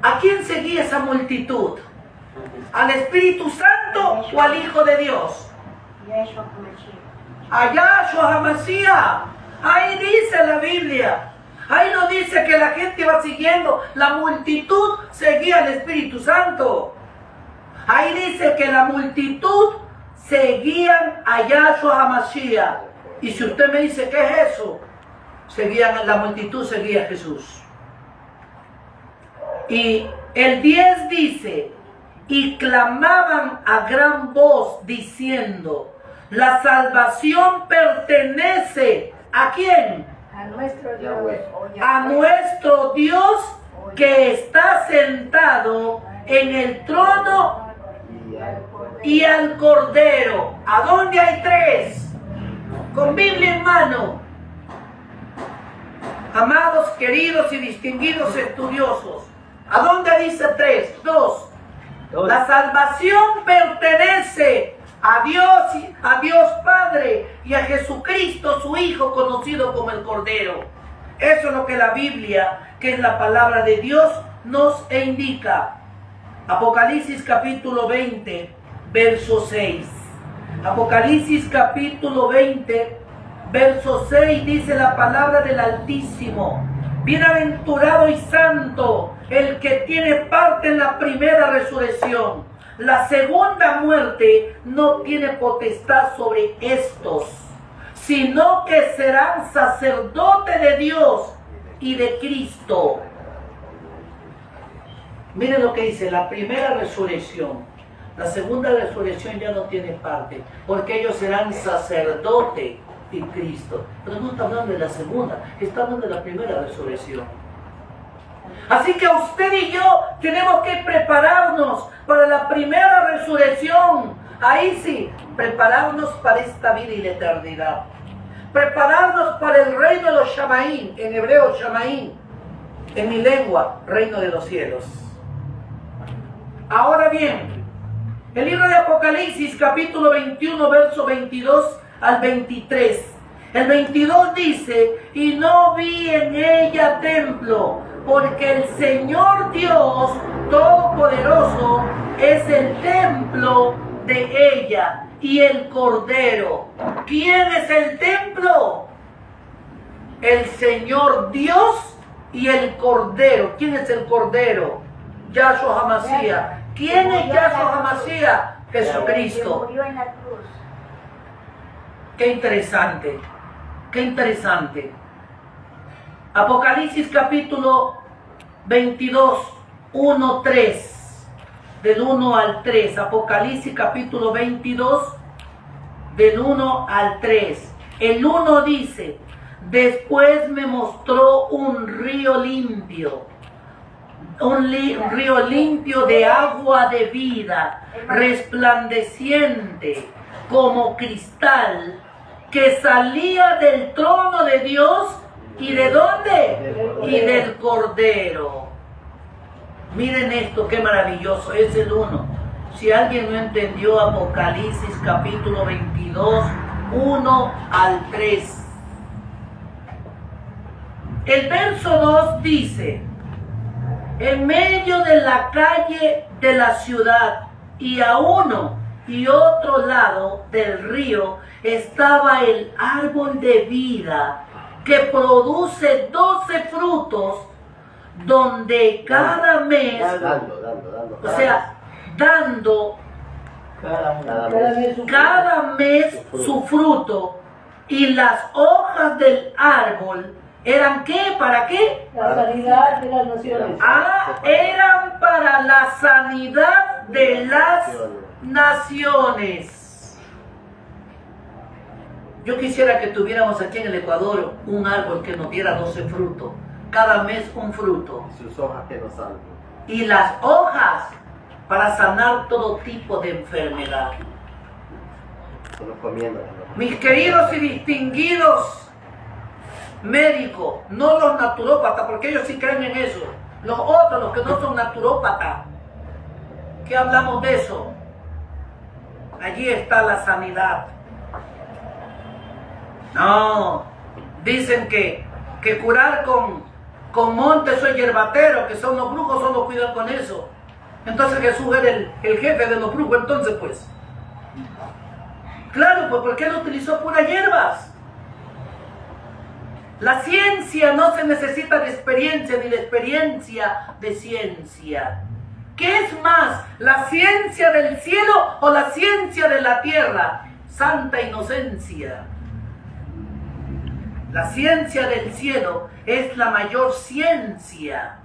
¿A quién seguía esa multitud? ¿Al Espíritu Santo o al Hijo de Dios? A Yahshua HaMashiach. Ahí dice la Biblia. Ahí no dice que la gente va siguiendo. La multitud seguía al Espíritu Santo. Ahí dice que la multitud seguían a Yahshua HaMashiach. Y si usted me dice, ¿qué es eso? La multitud seguía a Jesús. Y el 10 dice, y clamaban a gran voz diciendo, la salvación pertenece ¿a quién? A nuestro Dios. A nuestro Dios que está sentado en el trono y al Cordero. ¿A dónde hay 3? Con Biblia en mano. Amados, queridos y distinguidos estudiosos. ¿A dónde dice 3? 2. La salvación pertenece a Dios Padre y a Jesucristo, su Hijo, conocido como el Cordero. Eso es lo que la Biblia, que es la palabra de Dios, nos indica. Apocalipsis capítulo 20, verso 6. Apocalipsis capítulo 20, verso 6 dice la palabra del Altísimo: bienaventurado y santo el que tiene parte en la primera resurrección. La segunda muerte no tiene potestad sobre estos, sino que serán sacerdotes de Dios y de Cristo. Miren lo que dice: la primera resurrección. La segunda resurrección ya no tiene parte, porque ellos serán sacerdotes de Cristo. Pero no está hablando de la segunda, está hablando de la primera resurrección. Así que usted y yo tenemos que prepararnos para la primera resurrección. Ahí sí, prepararnos para esta vida y la eternidad. Prepararnos para el reino de los Shamaín, en hebreo Shamaín, en mi lengua, reino de los cielos. Ahora bien, el libro de Apocalipsis, capítulo 21, verso 22 al 23. El 22 dice: y no vi en ella templo, porque el Señor Dios Todopoderoso es el templo de ella y el Cordero. ¿Quién es el templo? El Señor Dios y el Cordero. ¿Quién es el Cordero? Yahshua HaMashiach. ¿Quién es Yahshua HaMashiach? Jesucristo. Murió en la cruz. Qué interesante, qué interesante. Apocalipsis capítulo 22, 1, 3. Del 1 al 3. Apocalipsis capítulo 22, del 1 al 3. El 1 dice: después me mostró un río limpio. Río limpio de agua de vida, resplandeciente como cristal, que salía del trono de Dios. ¿Y de dónde? Y del Cordero. Miren esto, qué maravilloso, es el 1. Si alguien no entendió Apocalipsis capítulo 22, 1 al 3. El verso 2 dice: en medio de la calle de la ciudad y a uno y otro lado del río estaba el árbol de vida, que produce 12 frutos, donde cada mes, o sea, dando cada mes su fruto, y las hojas del árbol ¿eran qué? ¿Para qué? La sanidad de las naciones. Eran para la sanidad de las naciones. Yo quisiera que tuviéramos aquí en el Ecuador un árbol que nos diera 12 frutos. Cada mes un fruto. Sus hojas que nos salvan. Y las hojas para sanar todo tipo de enfermedad. Solo comiendo. Mis queridos y distinguidos médicos, no los naturópatas, porque ellos sí creen en eso. Los otros, los que no son naturópatas, ¿qué hablamos de eso? Allí está la sanidad. No, dicen que curar con montes o hierbateros, que son los brujos, solo cuidan con eso. Entonces Jesús era el jefe de los brujos, entonces pues. Claro, pues porque él utilizó puras hierbas. La ciencia no se necesita de experiencia, ni de experiencia de ciencia. ¿Qué es más, la ciencia del cielo o la ciencia de la tierra? Santa inocencia. La ciencia del cielo es la mayor ciencia,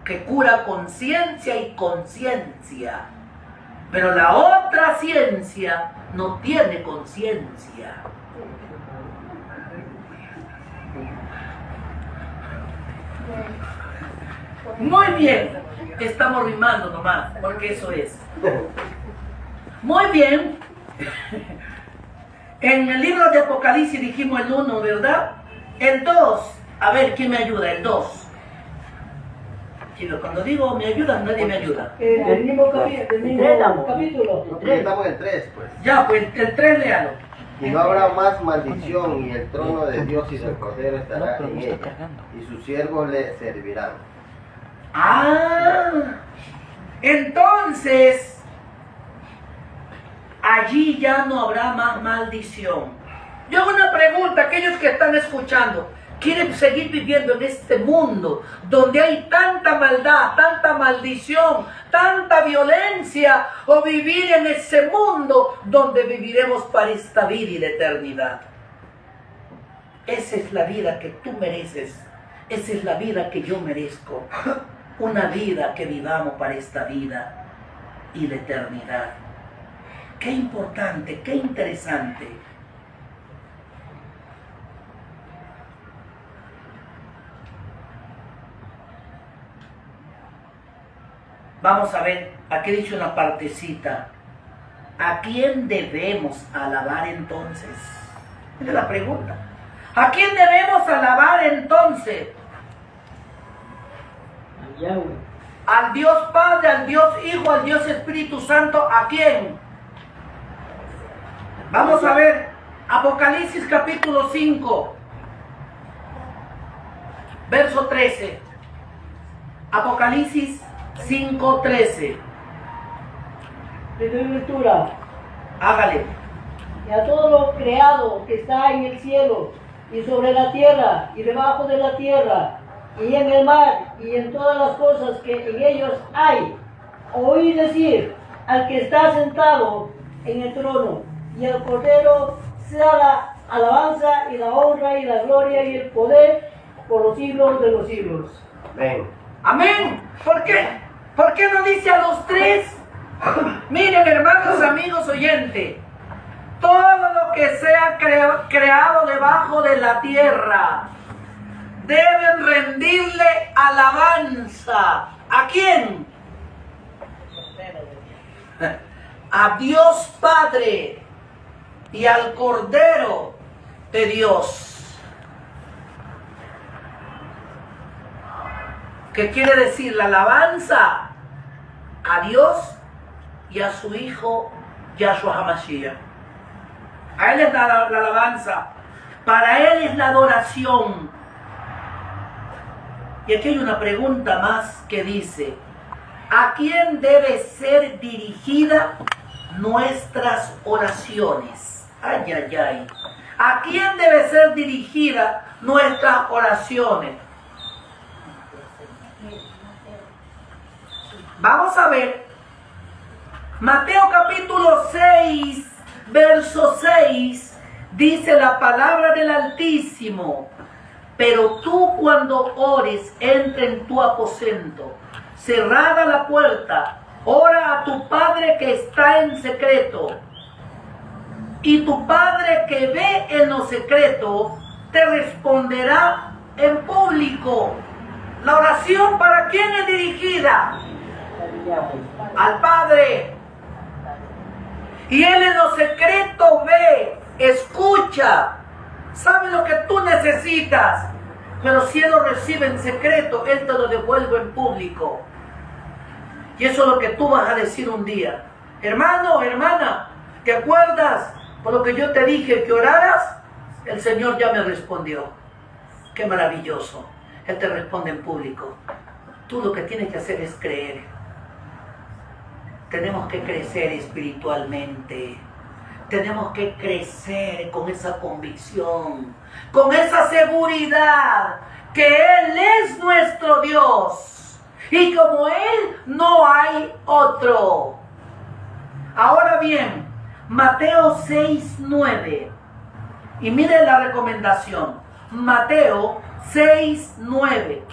que cura con ciencia y conciencia. Pero la otra ciencia no tiene conciencia. Muy bien, estamos rimando nomás, porque eso es. Muy bien. En el libro de Apocalipsis dijimos el 1, ¿verdad? El 2, a ver, ¿quién me ayuda? El 2. Chicos, cuando digo me ayudan, nadie me ayuda. Del mismo capítulo. Estamos en el 3, pues. Ya, pues el 3 léalo. Y no habrá más maldición, y el trono de Dios y del Cordero estará en ella, y sus siervos le servirán. Ah, entonces allí ya no habrá más maldición. Yo hago una pregunta a aquellos que están escuchando. ¿Quieren seguir viviendo en este mundo donde hay tanta maldad, tanta maldición, tanta violencia? ¿O vivir en ese mundo donde viviremos para esta vida y la eternidad? Esa es la vida que tú mereces. Esa es la vida que yo merezco. Una vida que vivamos para esta vida y la eternidad. Qué importante, qué interesante. Vamos a ver, aquí dice una partecita. ¿A quién debemos alabar entonces? Esa es la pregunta. ¿A quién debemos alabar entonces? Al Dios Padre, al Dios Hijo, al Dios Espíritu Santo. ¿A quién? Vamos a ver, Apocalipsis capítulo 5, verso 13. Apocalipsis 5:13. Le doy lectura. Hágale. Y a todo lo creado que está en el cielo y sobre la tierra y debajo de la tierra y en el mar y en todas las cosas que en ellos hay, oí decir al que está sentado en el trono y al Cordero sea la alabanza y la honra y la gloria y el poder por los siglos de los siglos. Amén. Amén. ¿Por qué? ¿Por qué no dice a los tres? Miren, hermanos, amigos oyentes, todo lo que sea creado debajo de la tierra deben rendirle alabanza. ¿A quién? A Dios Padre y al Cordero de Dios. ¿Qué quiere decir? La alabanza a Dios y a su Hijo Yahshua HaMashiach. A Él es la alabanza, para Él es la adoración. Y aquí hay una pregunta más que dice: ¿a quién debe ser dirigida nuestras oraciones? Ay, ay, ay. ¿A quién debe ser dirigida nuestras oraciones? Vamos a ver Mateo capítulo 6, verso 6, dice la palabra del Altísimo: pero tú cuando ores, entra en tu aposento, cerrada la puerta, ora a tu Padre que está en secreto, y tu Padre que ve en lo secreto te responderá en público. La oración, ¿para quién es dirigida? Al Padre. Y Él en lo secreto ve, escucha, sabe lo que tú necesitas, pero si Él lo recibe en secreto, Él te lo devuelve en público. Y eso es lo que tú vas a decir un día. Hermano, hermana, ¿te acuerdas por lo que yo te dije que oraras? El Señor ya me respondió. Qué maravilloso. Él te responde en público. Tú lo que tienes que hacer es creer. Tenemos que crecer espiritualmente. Tenemos que crecer con esa convicción, con esa seguridad que Él es nuestro Dios. Y como Él no hay otro. Ahora bien, Mateo 6:9. Y miren la recomendación. Mateo 6:9.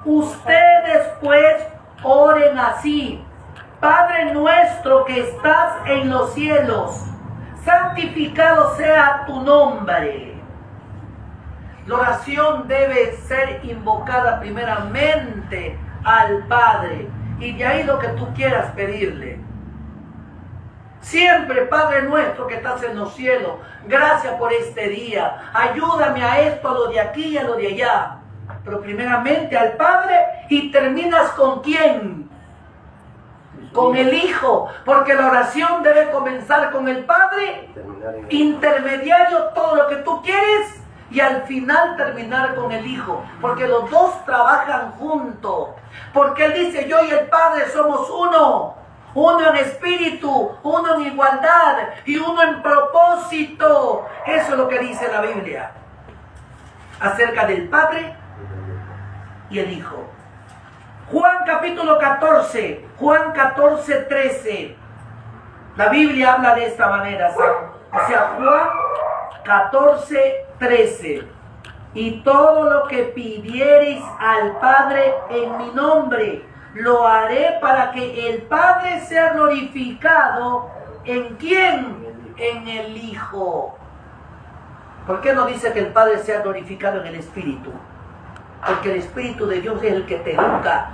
Ustedes pues oren así: Padre nuestro que estás en los cielos, santificado sea tu nombre. La oración debe ser invocada primeramente al Padre, y de ahí lo que tú quieras pedirle. Siempre, Padre nuestro que estás en los cielos, gracias por este día. Ayúdame a esto, a lo de aquí y a lo de allá. pero primeramente al Padre, y terminas ¿con quién? Con el Hijo, porque la oración debe comenzar con el Padre, intermediario todo lo que tú quieres, y al final terminar con el Hijo, porque los dos trabajan juntos, porque Él dice: yo y el Padre somos uno en espíritu, uno en igualdad y uno en propósito. Eso es lo que dice la Biblia acerca del Padre y el Hijo. Juan capítulo 14, Juan 14, 13. La Biblia habla de esta manera, o sea, Juan 14, 13. Y todo lo que pidiereis al Padre en mi nombre, lo haré para que el Padre sea glorificado. ¿En quién? En el Hijo. ¿Por qué no dice que el Padre sea glorificado en el Espíritu? Porque el Espíritu de Dios es el que te educa.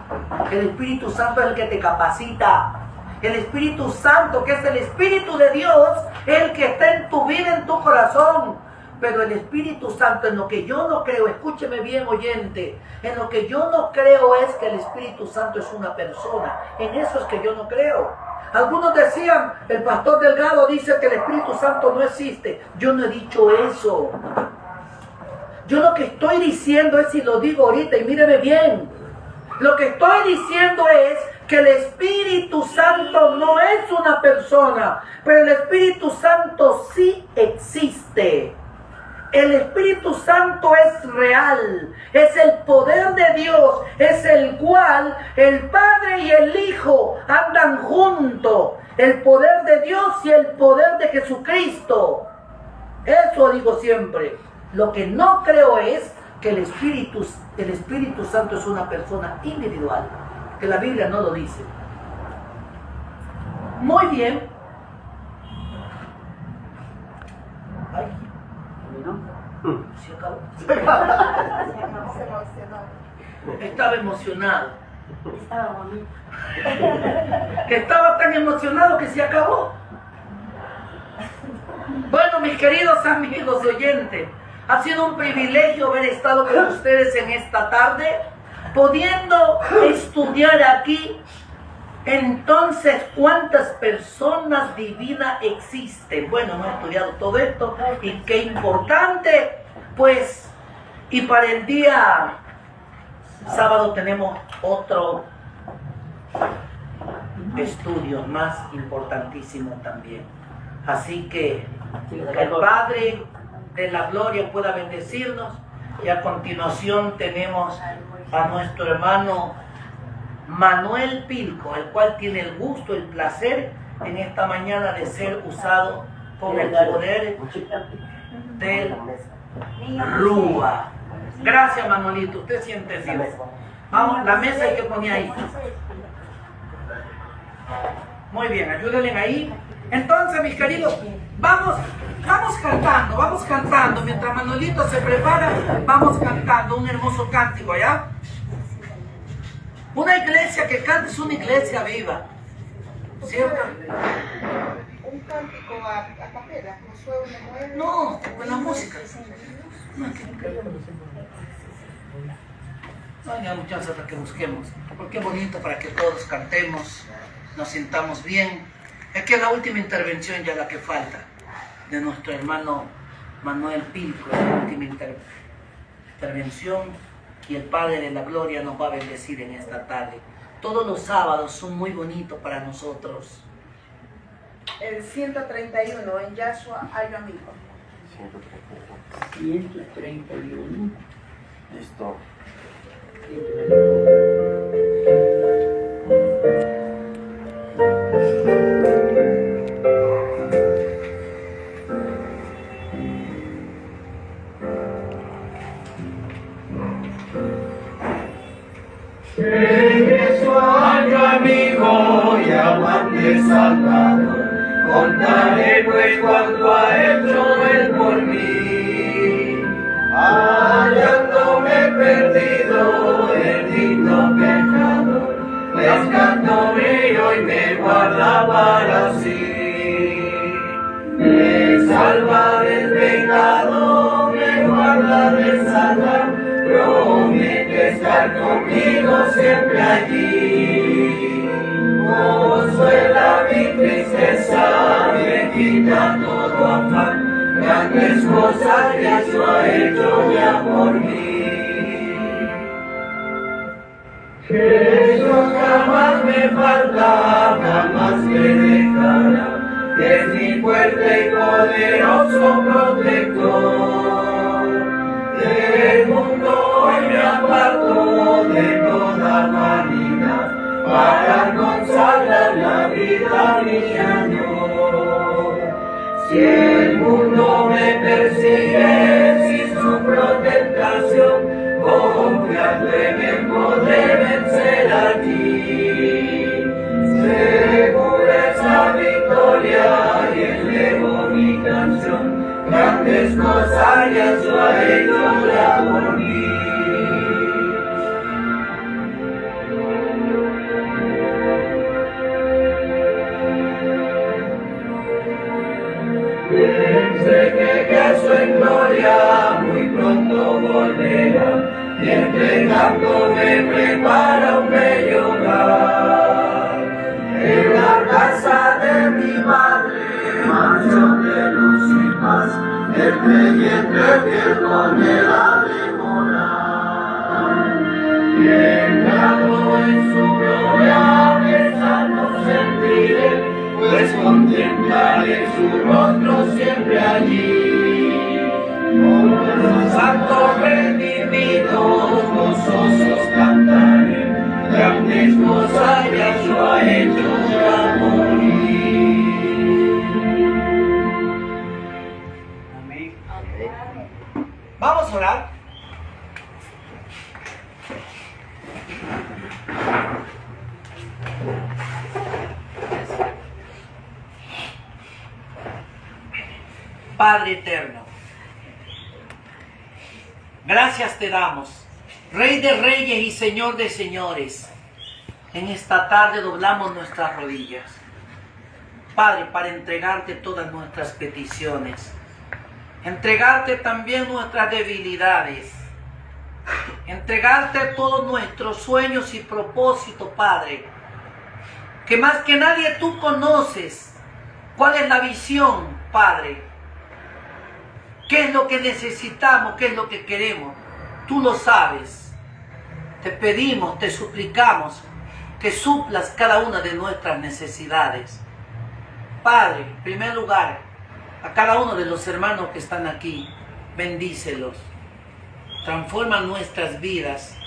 El Espíritu Santo es el que te capacita. El Espíritu Santo, que es el Espíritu de Dios, es el que está en tu vida, en tu corazón. Pero el Espíritu Santo, en lo que yo no creo, escúcheme bien, oyente, en lo que yo no creo es que el Espíritu Santo es una persona. En eso es que yo no creo. Algunos decían, el pastor Delgado dice que el Espíritu Santo no existe. Yo no he dicho eso. Yo lo que estoy diciendo es, y lo digo ahorita, y míreme bien, lo que estoy diciendo es que el Espíritu Santo no es una persona, pero el Espíritu Santo sí existe. El Espíritu Santo es real, es el poder de Dios, es el cual el Padre y el Hijo andan juntos. El poder de Dios y el poder de Jesucristo. Eso digo siempre. Lo que no creo es que el Espíritu Santo es una persona individual, que la Biblia no lo dice. Muy bien. Ay. ¿Se acabó? Estaba emocionado. Estaba tan emocionado que se acabó. Bueno, mis queridos amigos y oyentes, ha sido un privilegio haber estado con ustedes en esta tarde, pudiendo estudiar aquí. Entonces, ¿cuántas personas divinas existen? Bueno, hemos estudiado todo esto y qué importante, pues, y para el día sábado tenemos otro estudio más importantísimo también. Así que el Padre de la Gloria pueda bendecirnos, y a continuación tenemos a nuestro hermano Manuel Pilco, el cual tiene el gusto, el placer en esta mañana de ser usado con el poder del Rúa. Gracias, Manuelito, usted siente Dios. Vamos, la mesa hay que poner ahí. Muy bien, ayúdenle ahí. Entonces, mis queridos, vamos cantando, mientras Manuelito se prepara, vamos cantando un hermoso cántico, ¿ya? Una iglesia que canta es una iglesia viva, ¿cierto? Un cántico a capela, No, con la música. No hay muchas chances para que busquemos, porque es bonito para que todos cantemos, nos sintamos bien. Es que es la última intervención ya la que falta de nuestro hermano Manuel Pilco, la última intervención, y el Padre de la Gloria nos va a bendecir en esta tarde. Todos los sábados son muy bonitos para nosotros. El 131, en Yahshua hay amigo. 131. Listo. Amigo y amante Salvador, contaré pues cuanto ha hecho Él por mí. Hallándome perdido, el digno pecador, rescatóme y hoy me guarda para sí. Me salva del pecado, me guarda de salvar, promete estar conmigo siempre allí. Consuela mi tristeza, me quita todo afán, grandes cosas Jesús ha hecho ya por mí. Jesús jamás me falta, jamás me dejará, es mi fuerte y poderoso protector. Del mundo hoy me aparto de toda vanidad, para consagrar la vida mía no. Si el mundo me persigue, si sufro tentación, confiando en él podré vencer allí. Segura esa victoria y elevo mi canción, grandes cosas Jesús ha hecho ya por mí. Sé que Jesús en gloria muy pronto volverá, y entregando me prepara un bello hogar. En la casa de mi madre, mansión de luz y paz, el creyente fiel con él ha de morar. Y entrando en su gloria, me sano sentiré, pues contemplaré su rostro siempre allí. Por los santos redimidos, gozosos cantaré, grandes cosas Jesús ha hecho ya por mí. Amén. Vamos a orar. Padre eterno, gracias te damos, Rey de reyes y Señor de señores. En esta tarde doblamos nuestras rodillas, Padre, para entregarte todas nuestras peticiones, entregarte también nuestras debilidades, entregarte todos nuestros sueños y propósitos, Padre, que más que nadie tú conoces cuál es la visión, Padre. ¿Qué es lo que necesitamos? ¿Qué es lo que queremos? Tú lo sabes. Te pedimos, te suplicamos que suplas cada una de nuestras necesidades. Padre, en primer lugar, a cada uno de los hermanos que están aquí, bendícelos. Transforma nuestras vidas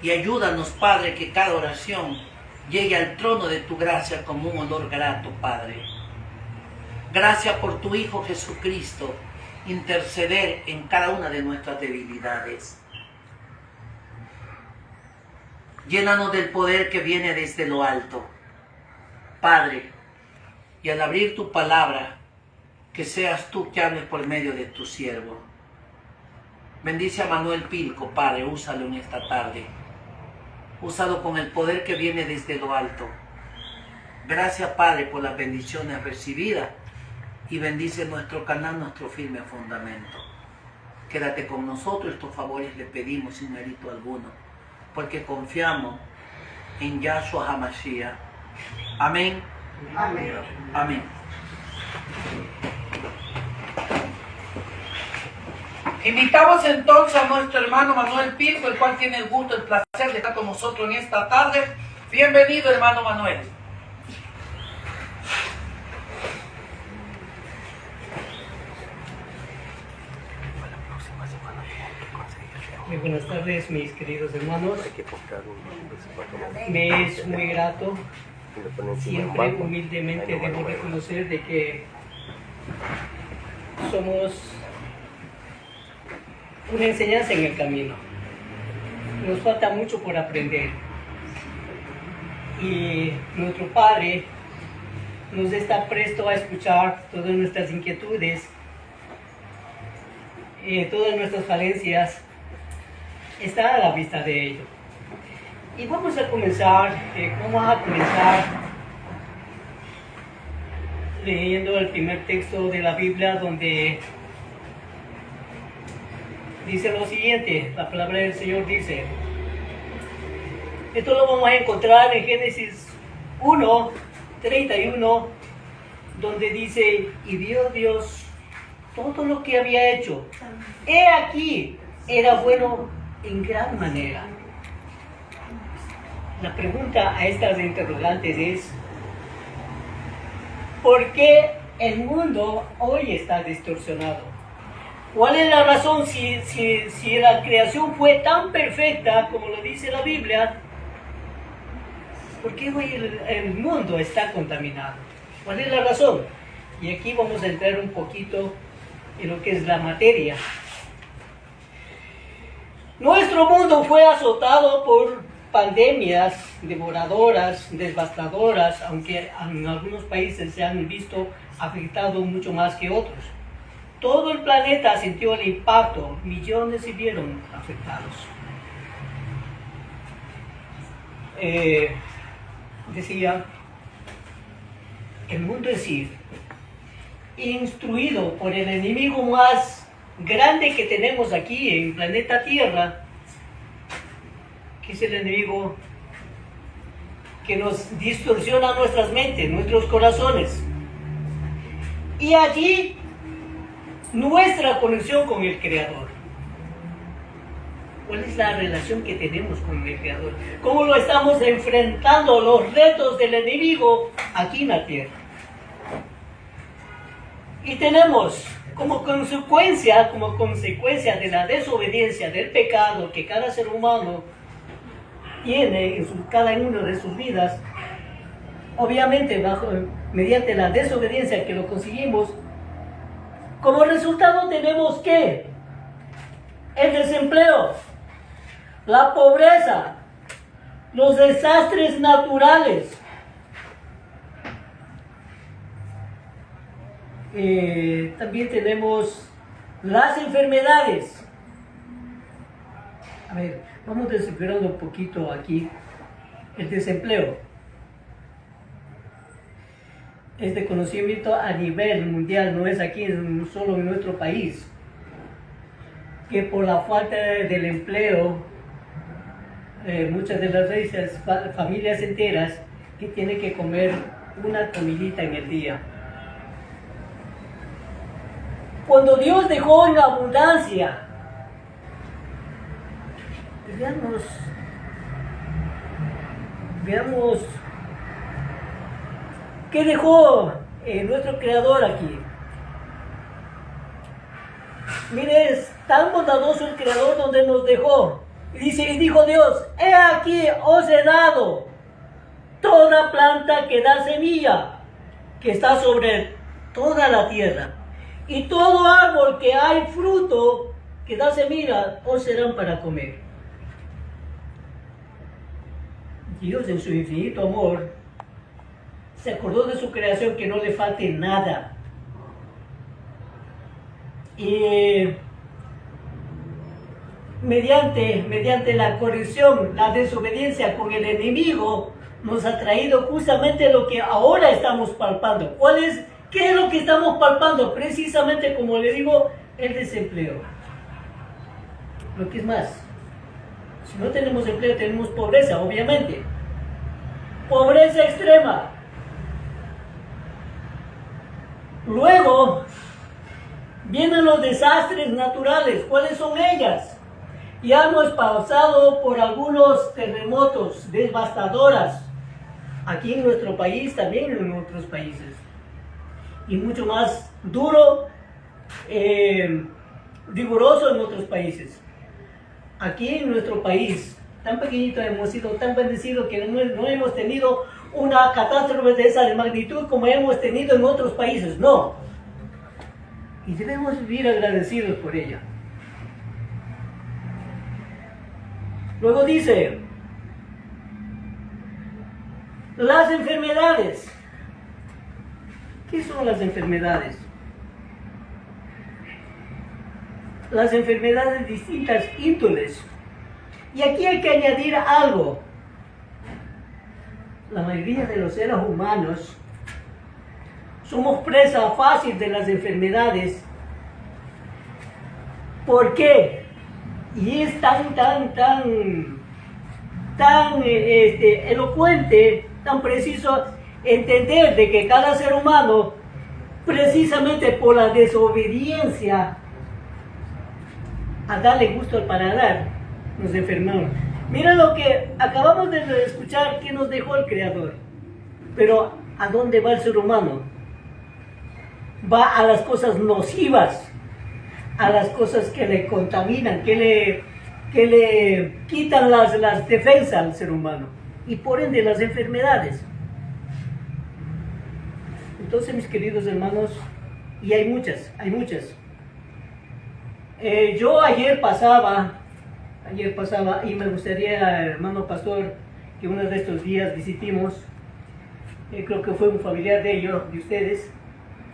y ayúdanos, Padre, que cada oración llegue al trono de tu gracia como un olor grato, Padre. Gracias por tu Hijo Jesucristo, interceder en cada una de nuestras debilidades. Llénanos del poder que viene desde lo alto, Padre, y al abrir tu palabra, que seas tú que hables por medio de tu siervo. Bendice a Manuel Pilco, Padre, úsalo en esta tarde. Úsalo con el poder que viene desde lo alto. Gracias, Padre, por las bendiciones recibidas. Y bendice nuestro canal, nuestro firme fundamento. Quédate con nosotros, estos favores le pedimos sin mérito alguno, porque confiamos en Yahshua HaMashiach. Amén. Amén. Amén. Invitamos entonces a nuestro hermano Manuel Pilco, el cual tiene el gusto, el placer de estar con nosotros en esta tarde. Bienvenido, hermano Manuel. Muy buenas tardes, mis queridos hermanos. Me es muy grato, siempre humildemente debo reconocer de que somos una enseñanza en el camino. Nos falta mucho por aprender. Y nuestro Padre nos está presto a escuchar todas nuestras inquietudes, todas nuestras falencias. Está a la vista de ello. Y vamos a comenzar leyendo el primer texto de la Biblia, donde dice lo siguiente, la palabra del Señor dice, esto lo vamos a encontrar en Génesis 1:31, donde dice, y vio Dios todo lo que había hecho. He aquí, era bueno en gran manera. La pregunta a estas interrogantes es, ¿por qué el mundo hoy está distorsionado? ¿Cuál es la razón si la creación fue tan perfecta como lo dice la Biblia? ¿Por qué hoy el mundo está contaminado? ¿Cuál es la razón? Y aquí vamos a entrar un poquito en lo que es la materia. Nuestro mundo fue azotado por pandemias devoradoras, devastadoras, aunque en algunos países se han visto afectados mucho más que otros. Todo el planeta sintió el impacto, millones se vieron afectados. Decía, el mundo es ir, instruido por el enemigo más grande que tenemos aquí en el planeta Tierra, que es el enemigo que nos distorsiona nuestras mentes, nuestros corazones. Y allí nuestra conexión con el Creador. ¿Cuál es la relación que tenemos con el Creador? ¿Cómo lo estamos enfrentando los retos del enemigo aquí en la tierra? Y tenemos como consecuencia de la desobediencia, del pecado que cada ser humano tiene en cada una de sus vidas, obviamente mediante la desobediencia que lo conseguimos, como resultado tenemos que el desempleo, la pobreza, los desastres naturales, también tenemos las enfermedades. A ver, vamos descifrando un poquito aquí el desempleo. Es de conocimiento a nivel mundial, no es aquí solo en nuestro país, que por la falta del empleo, muchas de las veces familias enteras que tienen que comer una comidita en el día. Cuando Dios dejó en abundancia, veamos qué dejó nuestro Creador aquí. Mire, es tan bondadoso el Creador donde nos dejó. Y dice, y dijo Dios, he aquí os he dado toda planta que da semilla, que está sobre toda la tierra, y todo árbol que hay fruto, que da semilla, os serán para comer. Dios en su infinito amor se acordó de su creación, que no le falte nada. Y mediante la corrección, la desobediencia con el enemigo, nos ha traído justamente lo que ahora estamos palpando. ¿Qué es lo que estamos palpando? Precisamente, como le digo, el desempleo. Lo que es más, si no tenemos empleo, tenemos pobreza, obviamente. Pobreza extrema. Luego vienen los desastres naturales. ¿Cuáles son ellas? Ya hemos pasado por algunos terremotos devastadoras aquí en nuestro país, también en otros países, y mucho más duro, riguroso en otros países. Aquí en nuestro país, tan pequeñito, hemos sido tan bendecidos que no hemos tenido una catástrofe de esa magnitud como hemos tenido en otros países, no. Y debemos vivir agradecidos por ella. Luego dice, las enfermedades. ¿Qué son las enfermedades? Las enfermedades de distintas índoles. Y aquí hay que añadir algo. La mayoría de los seres humanos somos presa fácil de las enfermedades. ¿Por qué? Y es tan elocuente, tan preciso entender de que cada ser humano, precisamente por la desobediencia a darle gusto al paladar, nos enfermamos. Mira lo que acabamos de escuchar que nos dejó el Creador. Pero ¿a dónde va el ser humano? Va a las cosas nocivas, a las cosas que le contaminan, que le quitan las defensas al ser humano y por ende las enfermedades. Entonces, mis queridos hermanos, y hay muchas. Yo ayer pasaba y me gustaría, hermano pastor, que uno de estos días visitemos, creo que fue un familiar de ustedes.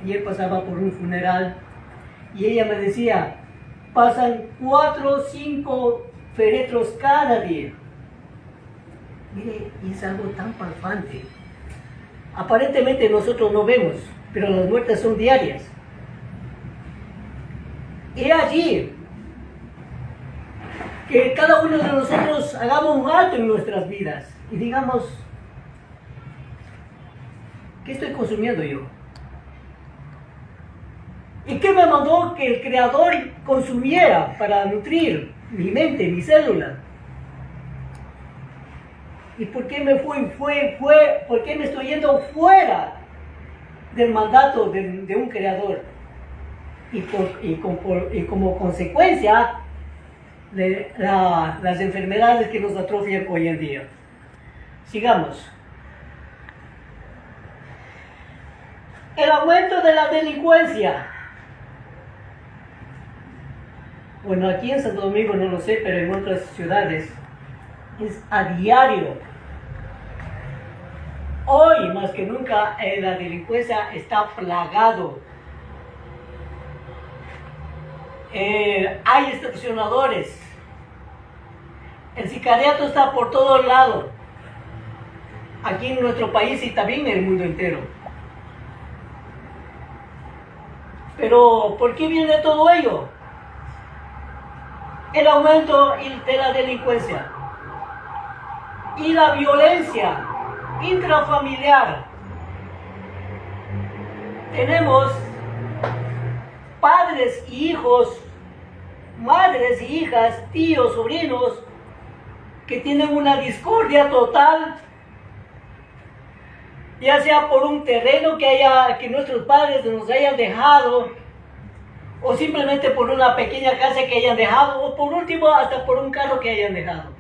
Ayer pasaba por un funeral y ella me decía, pasan 4 o 5 féretros cada día. Mire, y es algo tan palpable. Aparentemente nosotros no vemos, pero las muertes son diarias. Y allí que cada uno de nosotros hagamos un alto en nuestras vidas y digamos, ¿qué estoy consumiendo yo? ¿Y qué me mandó que el Creador consumiera para nutrir mi mente, mi célula? ¿Y por qué por qué me estoy yendo fuera del mandato de un Creador? Y como consecuencia de las enfermedades que nos atrofian hoy en día. Sigamos. El aumento de la delincuencia. Bueno, aquí en Santo Domingo no lo sé, pero en otras ciudades es a diario. Hoy más que nunca la delincuencia está plagado. Hay extorsionadores. El sicariato está por todos lados. Aquí en nuestro país y también en el mundo entero. Pero ¿por qué viene todo ello? El aumento de la delincuencia y la violencia intrafamiliar. Tenemos padres y hijos, madres y hijas, tíos, sobrinos, que tienen una discordia total, ya sea por un terreno que nuestros padres nos hayan dejado, o simplemente por una pequeña casa que hayan dejado, o por último hasta por un carro que hayan dejado.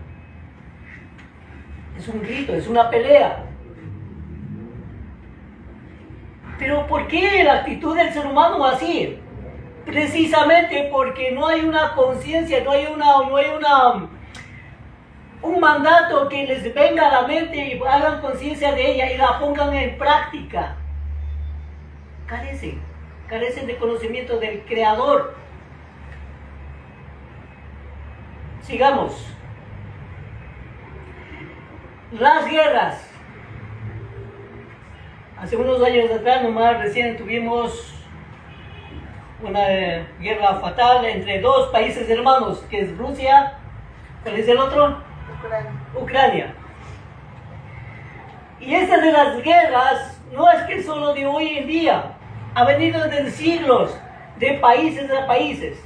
Es un grito, es una pelea. Pero ¿por qué la actitud del ser humano así? Precisamente porque no hay una conciencia, no hay un mandato que les venga a la mente y hagan conciencia de ella y la pongan en práctica. Carecen de conocimiento del Creador. Sigamos. Las guerras. Hace unos años atrás, nomás recién tuvimos una guerra fatal entre dos países hermanos, que es Rusia, ¿cuál es el otro? Ucrania. Y esta de las guerras no es que solo de hoy en día, ha venido desde siglos, de países a países.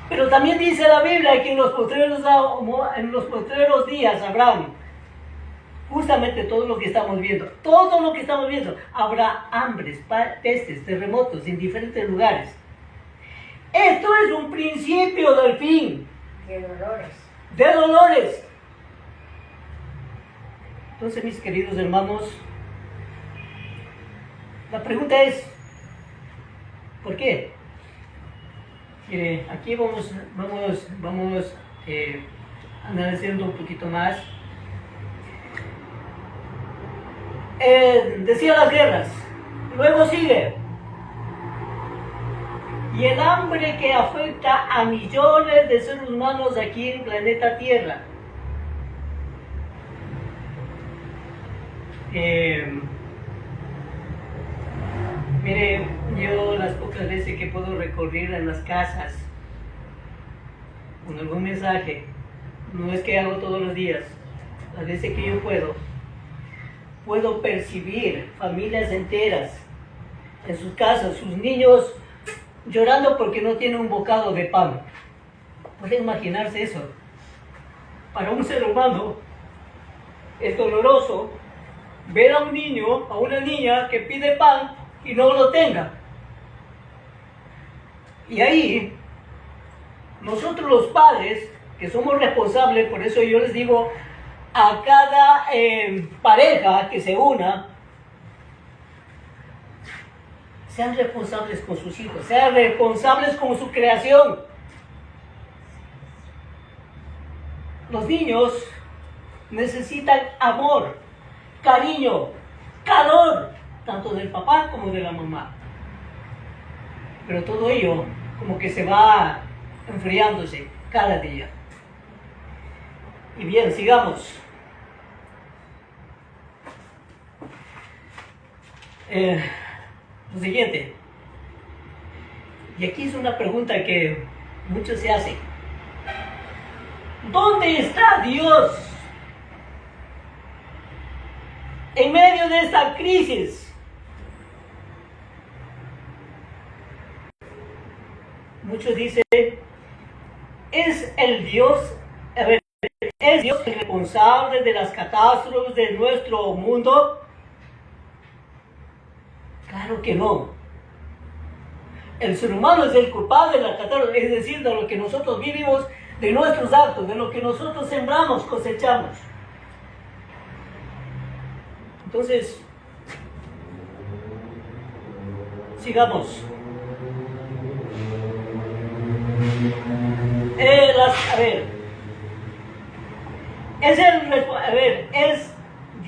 Pero también dice la Biblia que en los postreros días habrán justamente todo lo que estamos viendo. Habrá hambres, pestes, terremotos en diferentes lugares. Esto es un principio del fin. De dolores. Entonces, mis queridos hermanos, la pregunta es, ¿por qué? Mire, aquí vamos analizando un poquito más. Decía las guerras, luego sigue, y el hambre que afecta a millones de seres humanos aquí en el planeta Tierra. Mire, yo las pocas veces que puedo recorrer en las casas con algún mensaje. No es que hago todos los días, las veces que yo puedo percibir familias enteras en sus casas, sus niños llorando porque no tienen un bocado de pan. ¿Pueden imaginarse eso? Para un ser humano es doloroso ver a un niño, a una niña que pide pan y no lo tenga. Y ahí, nosotros los padres, que somos responsables, por eso yo les digo a cada pareja que se una, sean responsables con sus hijos, sean responsables con su creación. Los niños necesitan amor, cariño, calor, tanto del papá como de la mamá. Pero todo ello como que se va enfriándose cada día. Y bien, sigamos. Lo siguiente. Y aquí es una pregunta que muchos se hacen. ¿Dónde está Dios en medio de esta crisis? Muchos dicen, es Dios el responsable de las catástrofes de nuestro mundo. Claro que no. El ser humano es el culpable de la catástrofe, es decir, de lo que nosotros vivimos, de nuestros actos, de lo que nosotros sembramos, cosechamos. Entonces, sigamos. ¿Es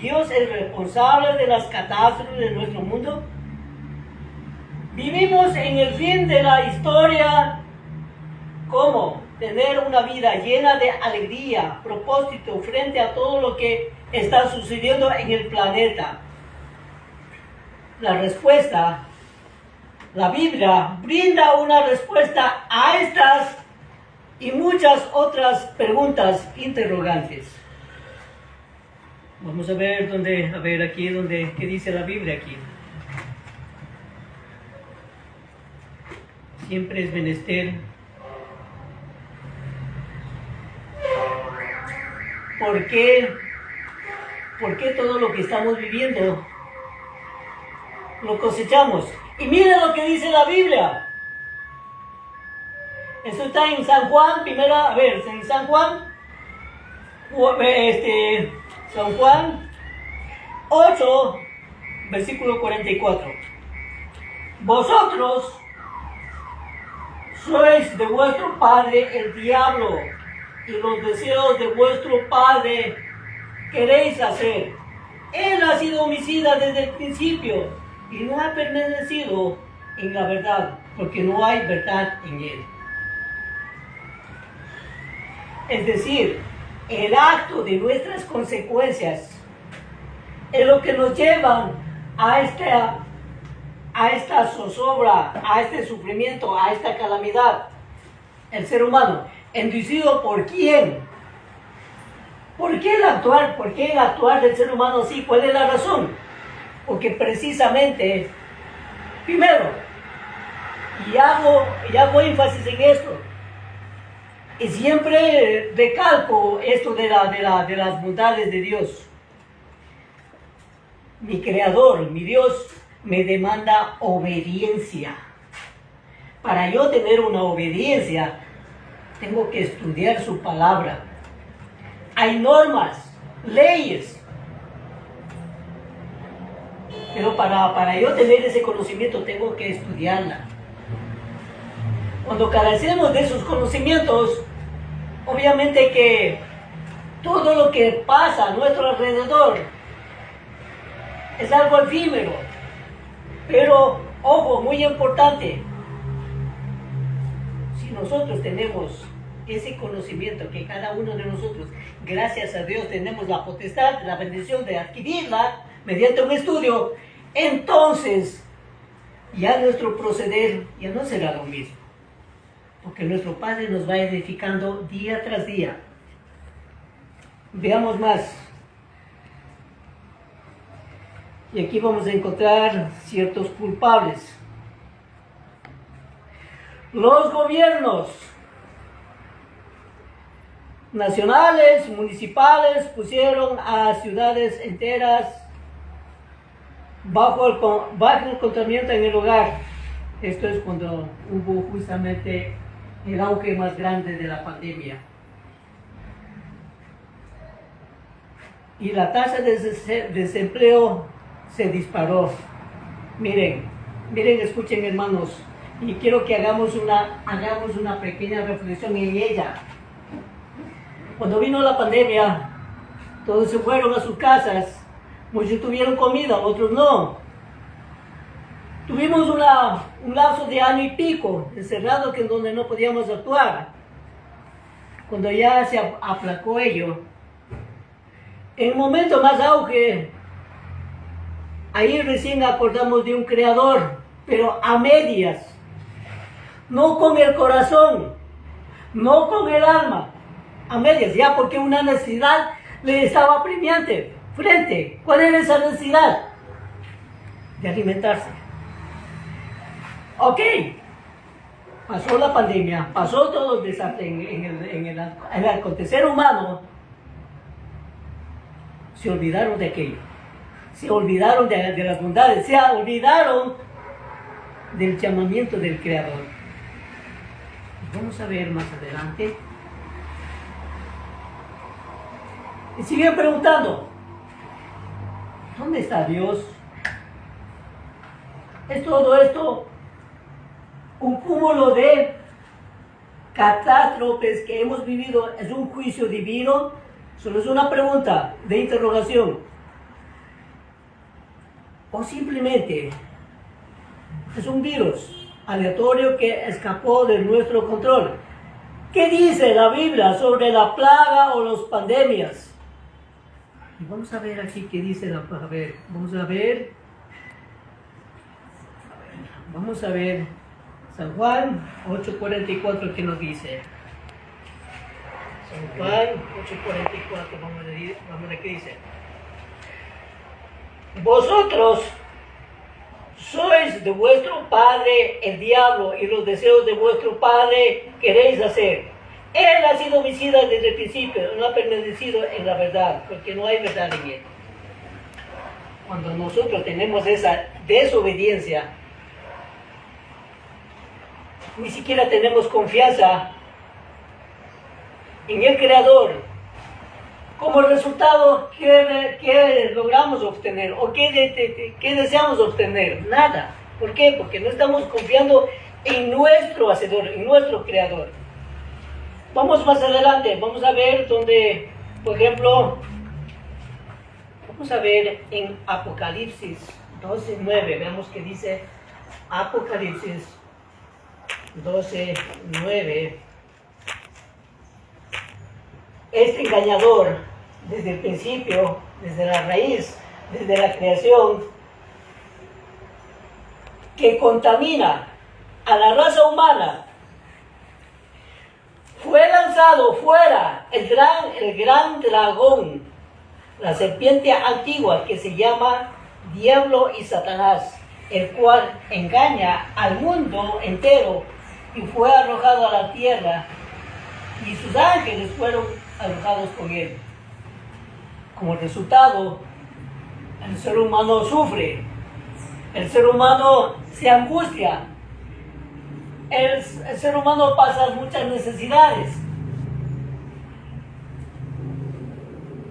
Dios el responsable de las catástrofes de nuestro mundo? Vivimos en el fin de la historia. ¿Cómo? Tener una vida llena de alegría, propósito frente a todo lo que está sucediendo en el planeta. La respuesta, la Biblia brinda una respuesta a estas y muchas otras preguntas interrogantes. Vamos a ver qué dice la Biblia aquí. Siempre es menester. ¿Por qué todo lo que estamos viviendo lo cosechamos? Y miren lo que dice la Biblia. Eso está en San Juan, en San Juan 8, versículo 44. Vosotros sois de vuestro padre el diablo, y los deseos de vuestro padre queréis hacer. Él ha sido homicida desde el principio y no ha permanecido en la verdad, porque no hay verdad en él. Es decir, el acto de nuestras consecuencias es lo que nos lleva a esta zozobra, a este sufrimiento, a esta calamidad. El ser humano, inducido ¿por quién? ¿Por qué el actuar del ser humano así? ¿Cuál es la razón? Porque precisamente, primero, y hago énfasis en esto, y siempre recalco esto de las bondades de Dios. Mi Creador, mi Dios, me demanda obediencia. Para yo tener una obediencia, tengo que estudiar su palabra. Hay normas, leyes. Pero para yo tener ese conocimiento, tengo que estudiarla. Cuando carecemos de esos conocimientos, obviamente que todo lo que pasa a nuestro alrededor es algo efímero. Pero, ojo, muy importante, si nosotros tenemos ese conocimiento que cada uno de nosotros, gracias a Dios, tenemos la potestad, la bendición de adquirirla mediante un estudio, entonces ya nuestro proceder ya no será lo mismo. porque nuestro Padre nos va edificando día tras día. Veamos más. Y aquí vamos a encontrar ciertos culpables. Los gobiernos nacionales, municipales, pusieron a ciudades enteras bajo el contaminamiento en el hogar. Esto es cuando hubo justamente el auge más grande de la pandemia. Y la tasa de desempleo se disparó. Miren, escuchen, hermanos, y quiero que hagamos una pequeña reflexión en ella. Cuando vino la pandemia, todos se fueron a sus casas, muchos tuvieron comida, otros no. Tuvimos un lapso de año y pico encerrado en donde no podíamos actuar. Cuando ya se aplacó ello, en el momento más auge, ahí recién acordamos de un creador, pero a medias, no con el corazón, no con el alma, a medias, ya porque una necesidad le estaba apremiante frente. ¿Cuál era esa necesidad? De alimentarse. Ok, pasó la pandemia, pasó todo el desastre en el acontecer humano. Se olvidaron de aquello, se olvidaron de las bondades, se olvidaron del llamamiento del Creador. Vamos a ver más adelante. Y siguen preguntando, ¿dónde está Dios? ¿Es todo esto un cúmulo de catástrofes que hemos vivido? ¿Es un juicio divino? Solo es una pregunta de interrogación. ¿O simplemente es un virus aleatorio que escapó de nuestro control? ¿Qué dice la Biblia sobre la plaga o las pandemias? Y vamos a ver aquí qué dice la plaga. Vamos a ver San Juan 8:44, ¿qué nos dice? San Juan 8:44, vamos a ver qué dice. Vosotros sois de vuestro padre el diablo, y los deseos de vuestro padre queréis hacer. Él ha sido homicida desde el principio, no ha permanecido en la verdad, porque no hay verdad en él. Cuando nosotros tenemos esa desobediencia, ni siquiera tenemos confianza en el Creador. Como resultado, ¿qué logramos obtener? ¿O qué deseamos obtener? Nada. ¿Por qué? Porque no estamos confiando en nuestro Hacedor, en nuestro Creador. Vamos más adelante, vamos a ver donde, por ejemplo, vamos a ver en Apocalipsis 12:9, veamos qué dice Apocalipsis 12:9. Este engañador, desde el principio, desde la raíz, desde la creación, que contamina a la raza humana, fue lanzado fuera el gran dragón, la serpiente antigua que se llama Diablo y Satanás, el cual engaña al mundo entero, y fue arrojado a la tierra, y sus ángeles fueron arrojados con él. Como resultado, el ser humano sufre, el ser humano se angustia, el ser humano pasa muchas necesidades.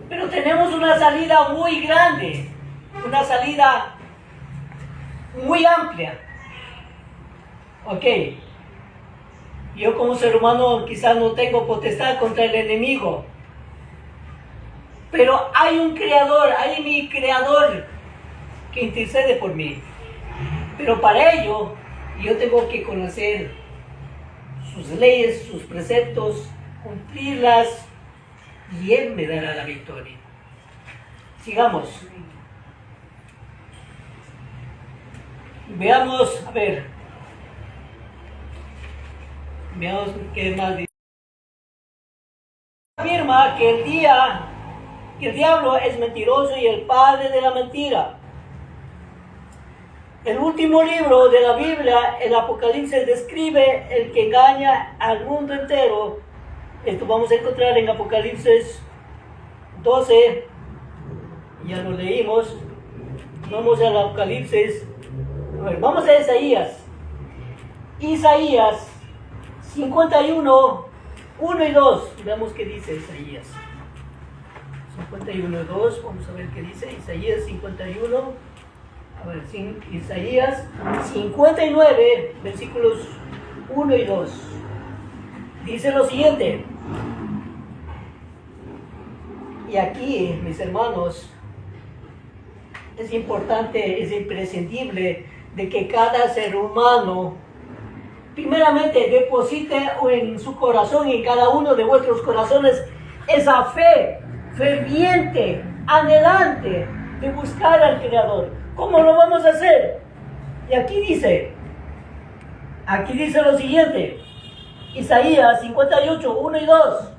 Pero tenemos una salida muy grande, una salida muy amplia. Ok, yo como ser humano quizás no tengo potestad contra el enemigo, pero hay un creador, hay mi creador que intercede por mí. Pero para ello yo tengo que conocer sus leyes, sus preceptos, cumplirlas, y Él me dará la victoria. Sigamos. Veamos, a ver. Veamos qué más dice. Afirma que el diablo es mentiroso y el padre de la mentira. El último libro de la Biblia, el Apocalipsis, describe el que engaña al mundo entero. Esto vamos a encontrar en Apocalipsis 12. Ya lo leímos. Vamos al Apocalipsis. Vamos a Isaías. Isaías 51, 1 y 2. Veamos qué dice Isaías. 51 y 2. Vamos a ver qué dice Isaías 51. A ver, Isaías 59, versículos 1 y 2. Dice lo siguiente. Y aquí, mis hermanos, es importante, es imprescindible de que cada ser humano primeramente deposite en su corazón y en cada uno de vuestros corazones esa fe ferviente, anhelante de buscar al Creador. ¿Cómo lo vamos a hacer? Y aquí dice lo siguiente, Isaías 58, 1 y 2.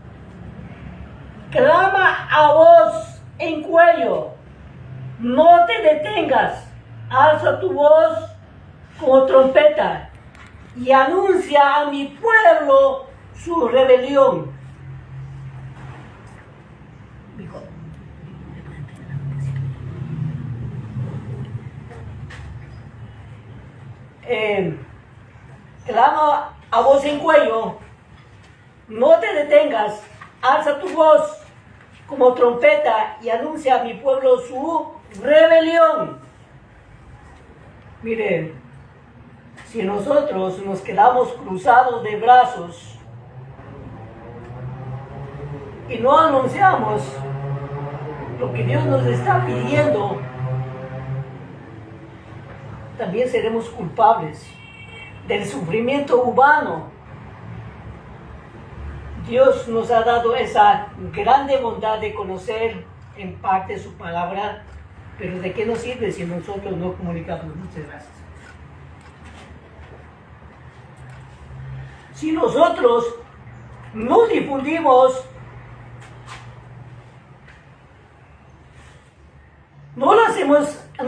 Clama a voz en cuello, no te detengas, alza tu voz como trompeta y anuncia a mi pueblo su rebelión. Clama a voz en cuello, no te detengas, alza tu voz como trompeta y anuncia a mi pueblo su rebelión. Miren, si nosotros nos quedamos cruzados de brazos y no anunciamos lo que Dios nos está pidiendo, también seremos culpables del sufrimiento humano. Dios nos ha dado esa grande bondad de conocer en parte su palabra, pero ¿de qué nos sirve si nosotros no comunicamos? Muchas gracias. Si nosotros no difundimos, no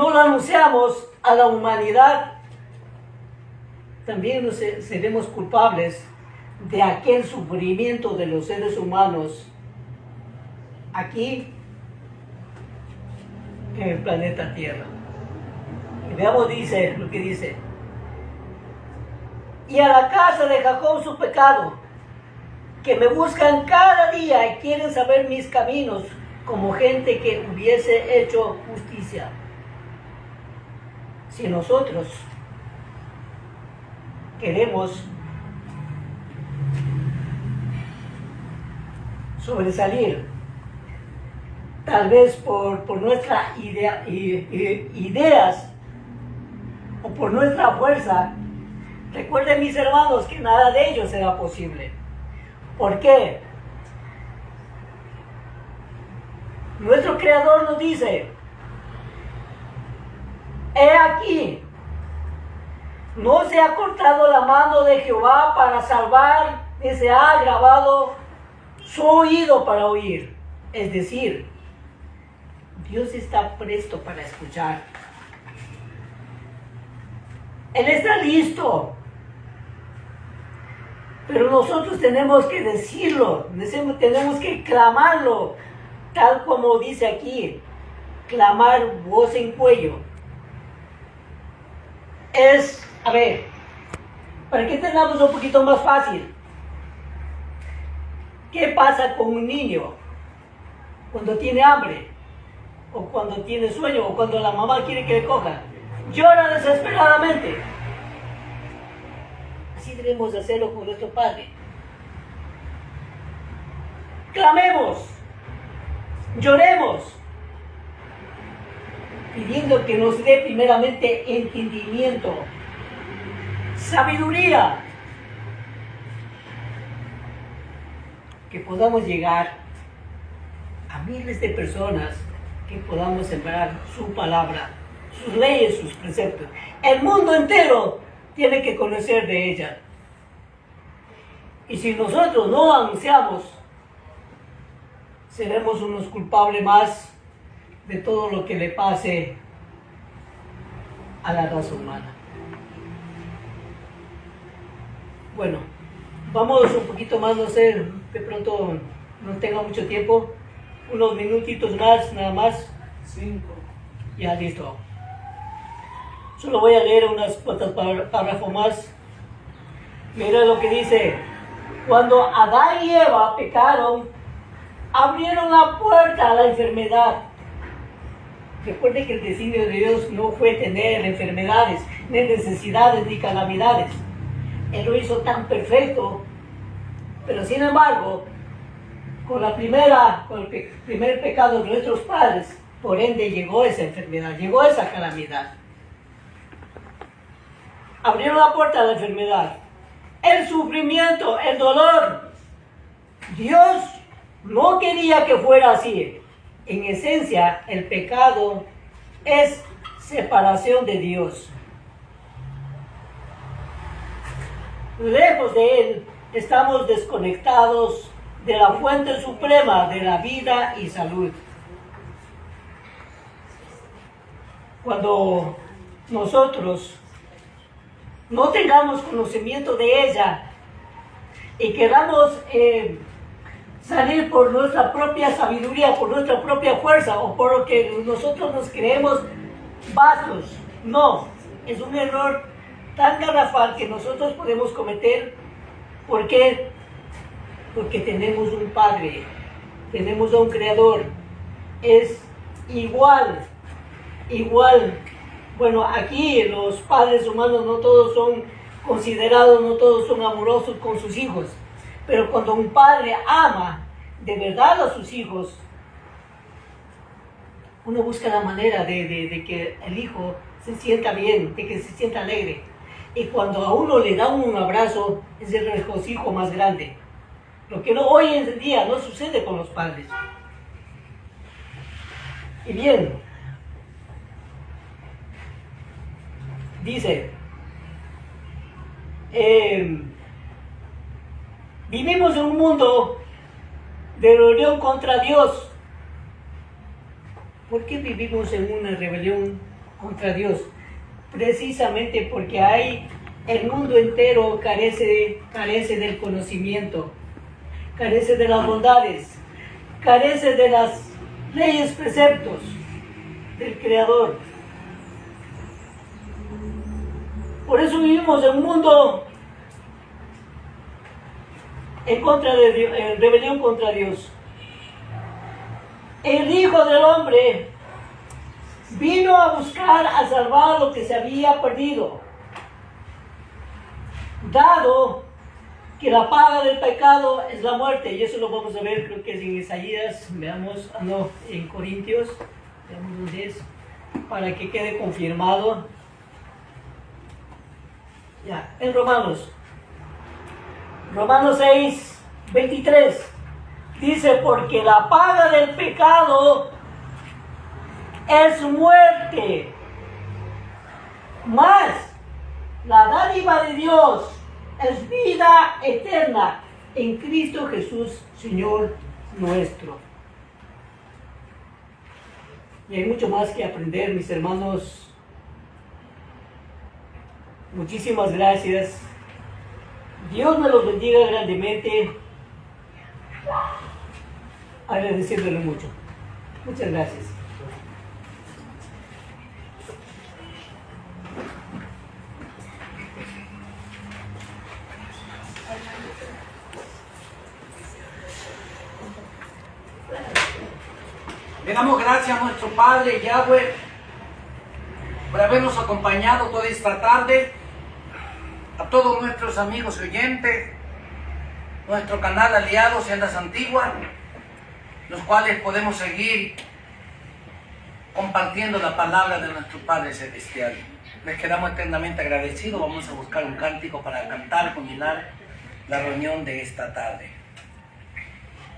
lo anunciamos a la humanidad, también seremos culpables de aquel sufrimiento de los seres humanos aquí en el planeta Tierra. Y veamos lo que dice. Y a la casa de Jacob su pecado, que me buscan cada día y quieren saber mis caminos, como gente que hubiese hecho justicia. Si nosotros queremos sobresalir, tal vez por nuestras ideas o por nuestra fuerza, recuerden, mis hermanos, que nada de ello será posible. ¿Por qué? Nuestro Creador nos dice: he aquí, no se ha cortado la mano de Jehová para salvar, ni se ha agravado su oído para oír. Es decir, Dios está presto para escuchar. Él está listo. Pero nosotros tenemos que decirlo, tenemos que clamarlo, tal como dice aquí, clamar voz en cuello. Para que tengamos un poquito más fácil, ¿qué pasa con un niño cuando tiene hambre? O cuando tiene sueño, o cuando la mamá quiere que le coja? Llora desesperadamente. Así debemos hacerlo con nuestro Padre. Clamemos, lloremos, pidiendo que nos dé primeramente entendimiento, sabiduría, que podamos llegar a miles de personas, que podamos sembrar su palabra, sus leyes, sus preceptos. El mundo entero tiene que conocer de ella. Y si nosotros no anunciamos, seremos unos culpables más de todo lo que le pase a la raza humana. Bueno, vamos un poquito más, no sé, de pronto no tenga mucho tiempo, unos minutitos más, nada más. 5. Ya listo. Solo voy a leer unas cuantas párrafos más. Mira lo que dice: cuando Adán y Eva pecaron, abrieron la puerta a la enfermedad. Recuerde que el designio de Dios no fue tener enfermedades, ni necesidades, ni calamidades. Él lo hizo tan perfecto, pero sin embargo, con el primer pecado de nuestros padres, por ende llegó esa enfermedad, llegó esa calamidad. Abrieron la puerta a la enfermedad, el sufrimiento, el dolor. Dios no quería que fuera así. En esencia, el pecado es separación de Dios. Lejos de Él, estamos desconectados de la fuente suprema de la vida y salud. Cuando nosotros no tengamos conocimiento de ella y queramos salir por nuestra propia sabiduría, por nuestra propia fuerza o por lo que nosotros nos creemos vastos, no, es un error tan garrafal que nosotros podemos cometer. ¿Por qué? Porque tenemos un Padre, tenemos a un Creador, es igual. Bueno, aquí los padres humanos no todos son considerados, no todos son amorosos con sus hijos, pero cuando un padre ama de verdad a sus hijos, uno busca la manera de que el hijo se sienta bien, de que se sienta alegre. Y cuando a uno le da un abrazo, es el regocijo más grande. Lo que hoy en día no sucede con los padres. Y bien, dice, vivimos en un mundo de rebelión contra Dios. ¿Por qué vivimos en una rebelión contra Dios? Precisamente porque el mundo entero carece del conocimiento, carece de las bondades, carece de las leyes, preceptos del Creador. Por eso vivimos en un mundo en rebelión contra Dios. El Hijo del Hombre vino a buscar, a salvar lo que se había perdido, dado que la paga del pecado es la muerte. Y eso lo vamos a ver, creo que es en Isaías, en Corintios, veamos dónde es, para que quede confirmado. Ya, en Romanos 6, 23, dice: porque la paga del pecado es muerte, mas la dádiva de Dios es vida eterna en Cristo Jesús, Señor nuestro. Y hay mucho más que aprender, mis hermanos. Muchísimas gracias. Dios me los bendiga grandemente. Agradeciéndole mucho. Muchas gracias. Le damos gracias a nuestro Padre Yahweh por habernos acompañado toda esta tarde, a todos nuestros amigos y oyentes, nuestro canal aliado Sendas Antiguas, los cuales podemos seguir compartiendo la palabra de nuestro Padre Celestial. Les quedamos eternamente agradecidos. Vamos a buscar un cántico para cantar, culminar la reunión de esta tarde.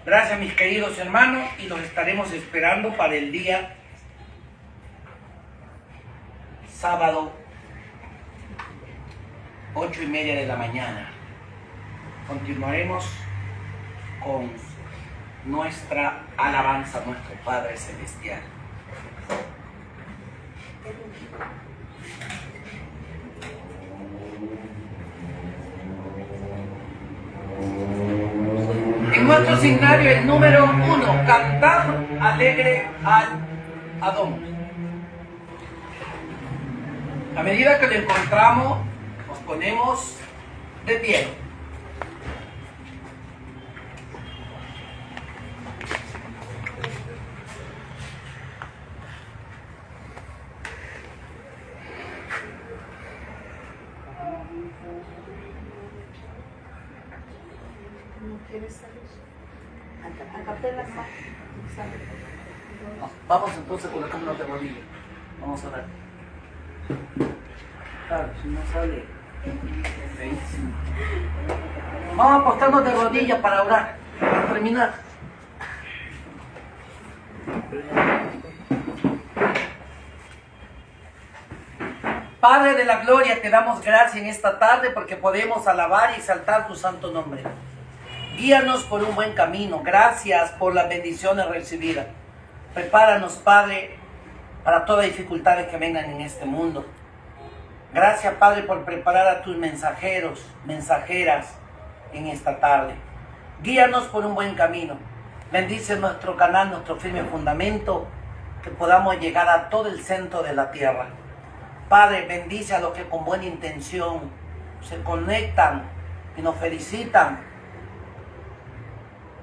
Gracias, mis queridos hermanos, y los estaremos esperando para el día sábado, 8:30 de la mañana. continuaremos con nuestra alabanza a nuestro Padre Celestial. En nuestro signario el número 1, cantar alegre al Adón. A medida que lo encontramos, nos ponemos de pie. ¿No quieres salir? A capela más. Vamos entonces a colocarnos de rodillas. Vamos a orar. Claro, si no sale. Vamos a acostarnos de rodillas para orar, para terminar. Padre de la gloria, te damos gracias en esta tarde porque podemos alabar y exaltar tu santo nombre. Guíanos por un buen camino. Gracias por las bendiciones recibidas. Prepáranos, Padre, para todas las dificultades que vengan en este mundo. Gracias, Padre, por preparar a tus mensajeros, mensajeras en esta tarde. Guíanos por un buen camino. Bendice nuestro canal, nuestro firme fundamento, que podamos llegar a todo el centro de la tierra. Padre, bendice a los que con buena intención se conectan y nos felicitan.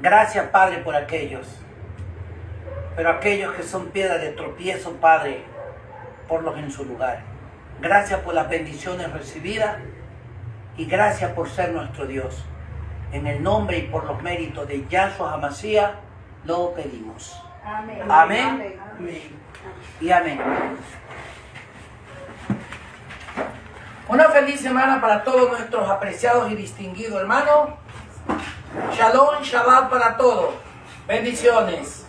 Gracias, Padre, por aquellos. Pero aquellos que son piedra de tropiezo, Padre, ponlos en su lugar. Gracias por las bendiciones recibidas y gracias por ser nuestro Dios. En el nombre y por los méritos de Yahshua HaMashiach lo pedimos. Amén. Amén. Y amén. Una feliz semana para todos nuestros apreciados y distinguidos hermanos. Shalom, Shabbat para todos. Bendiciones.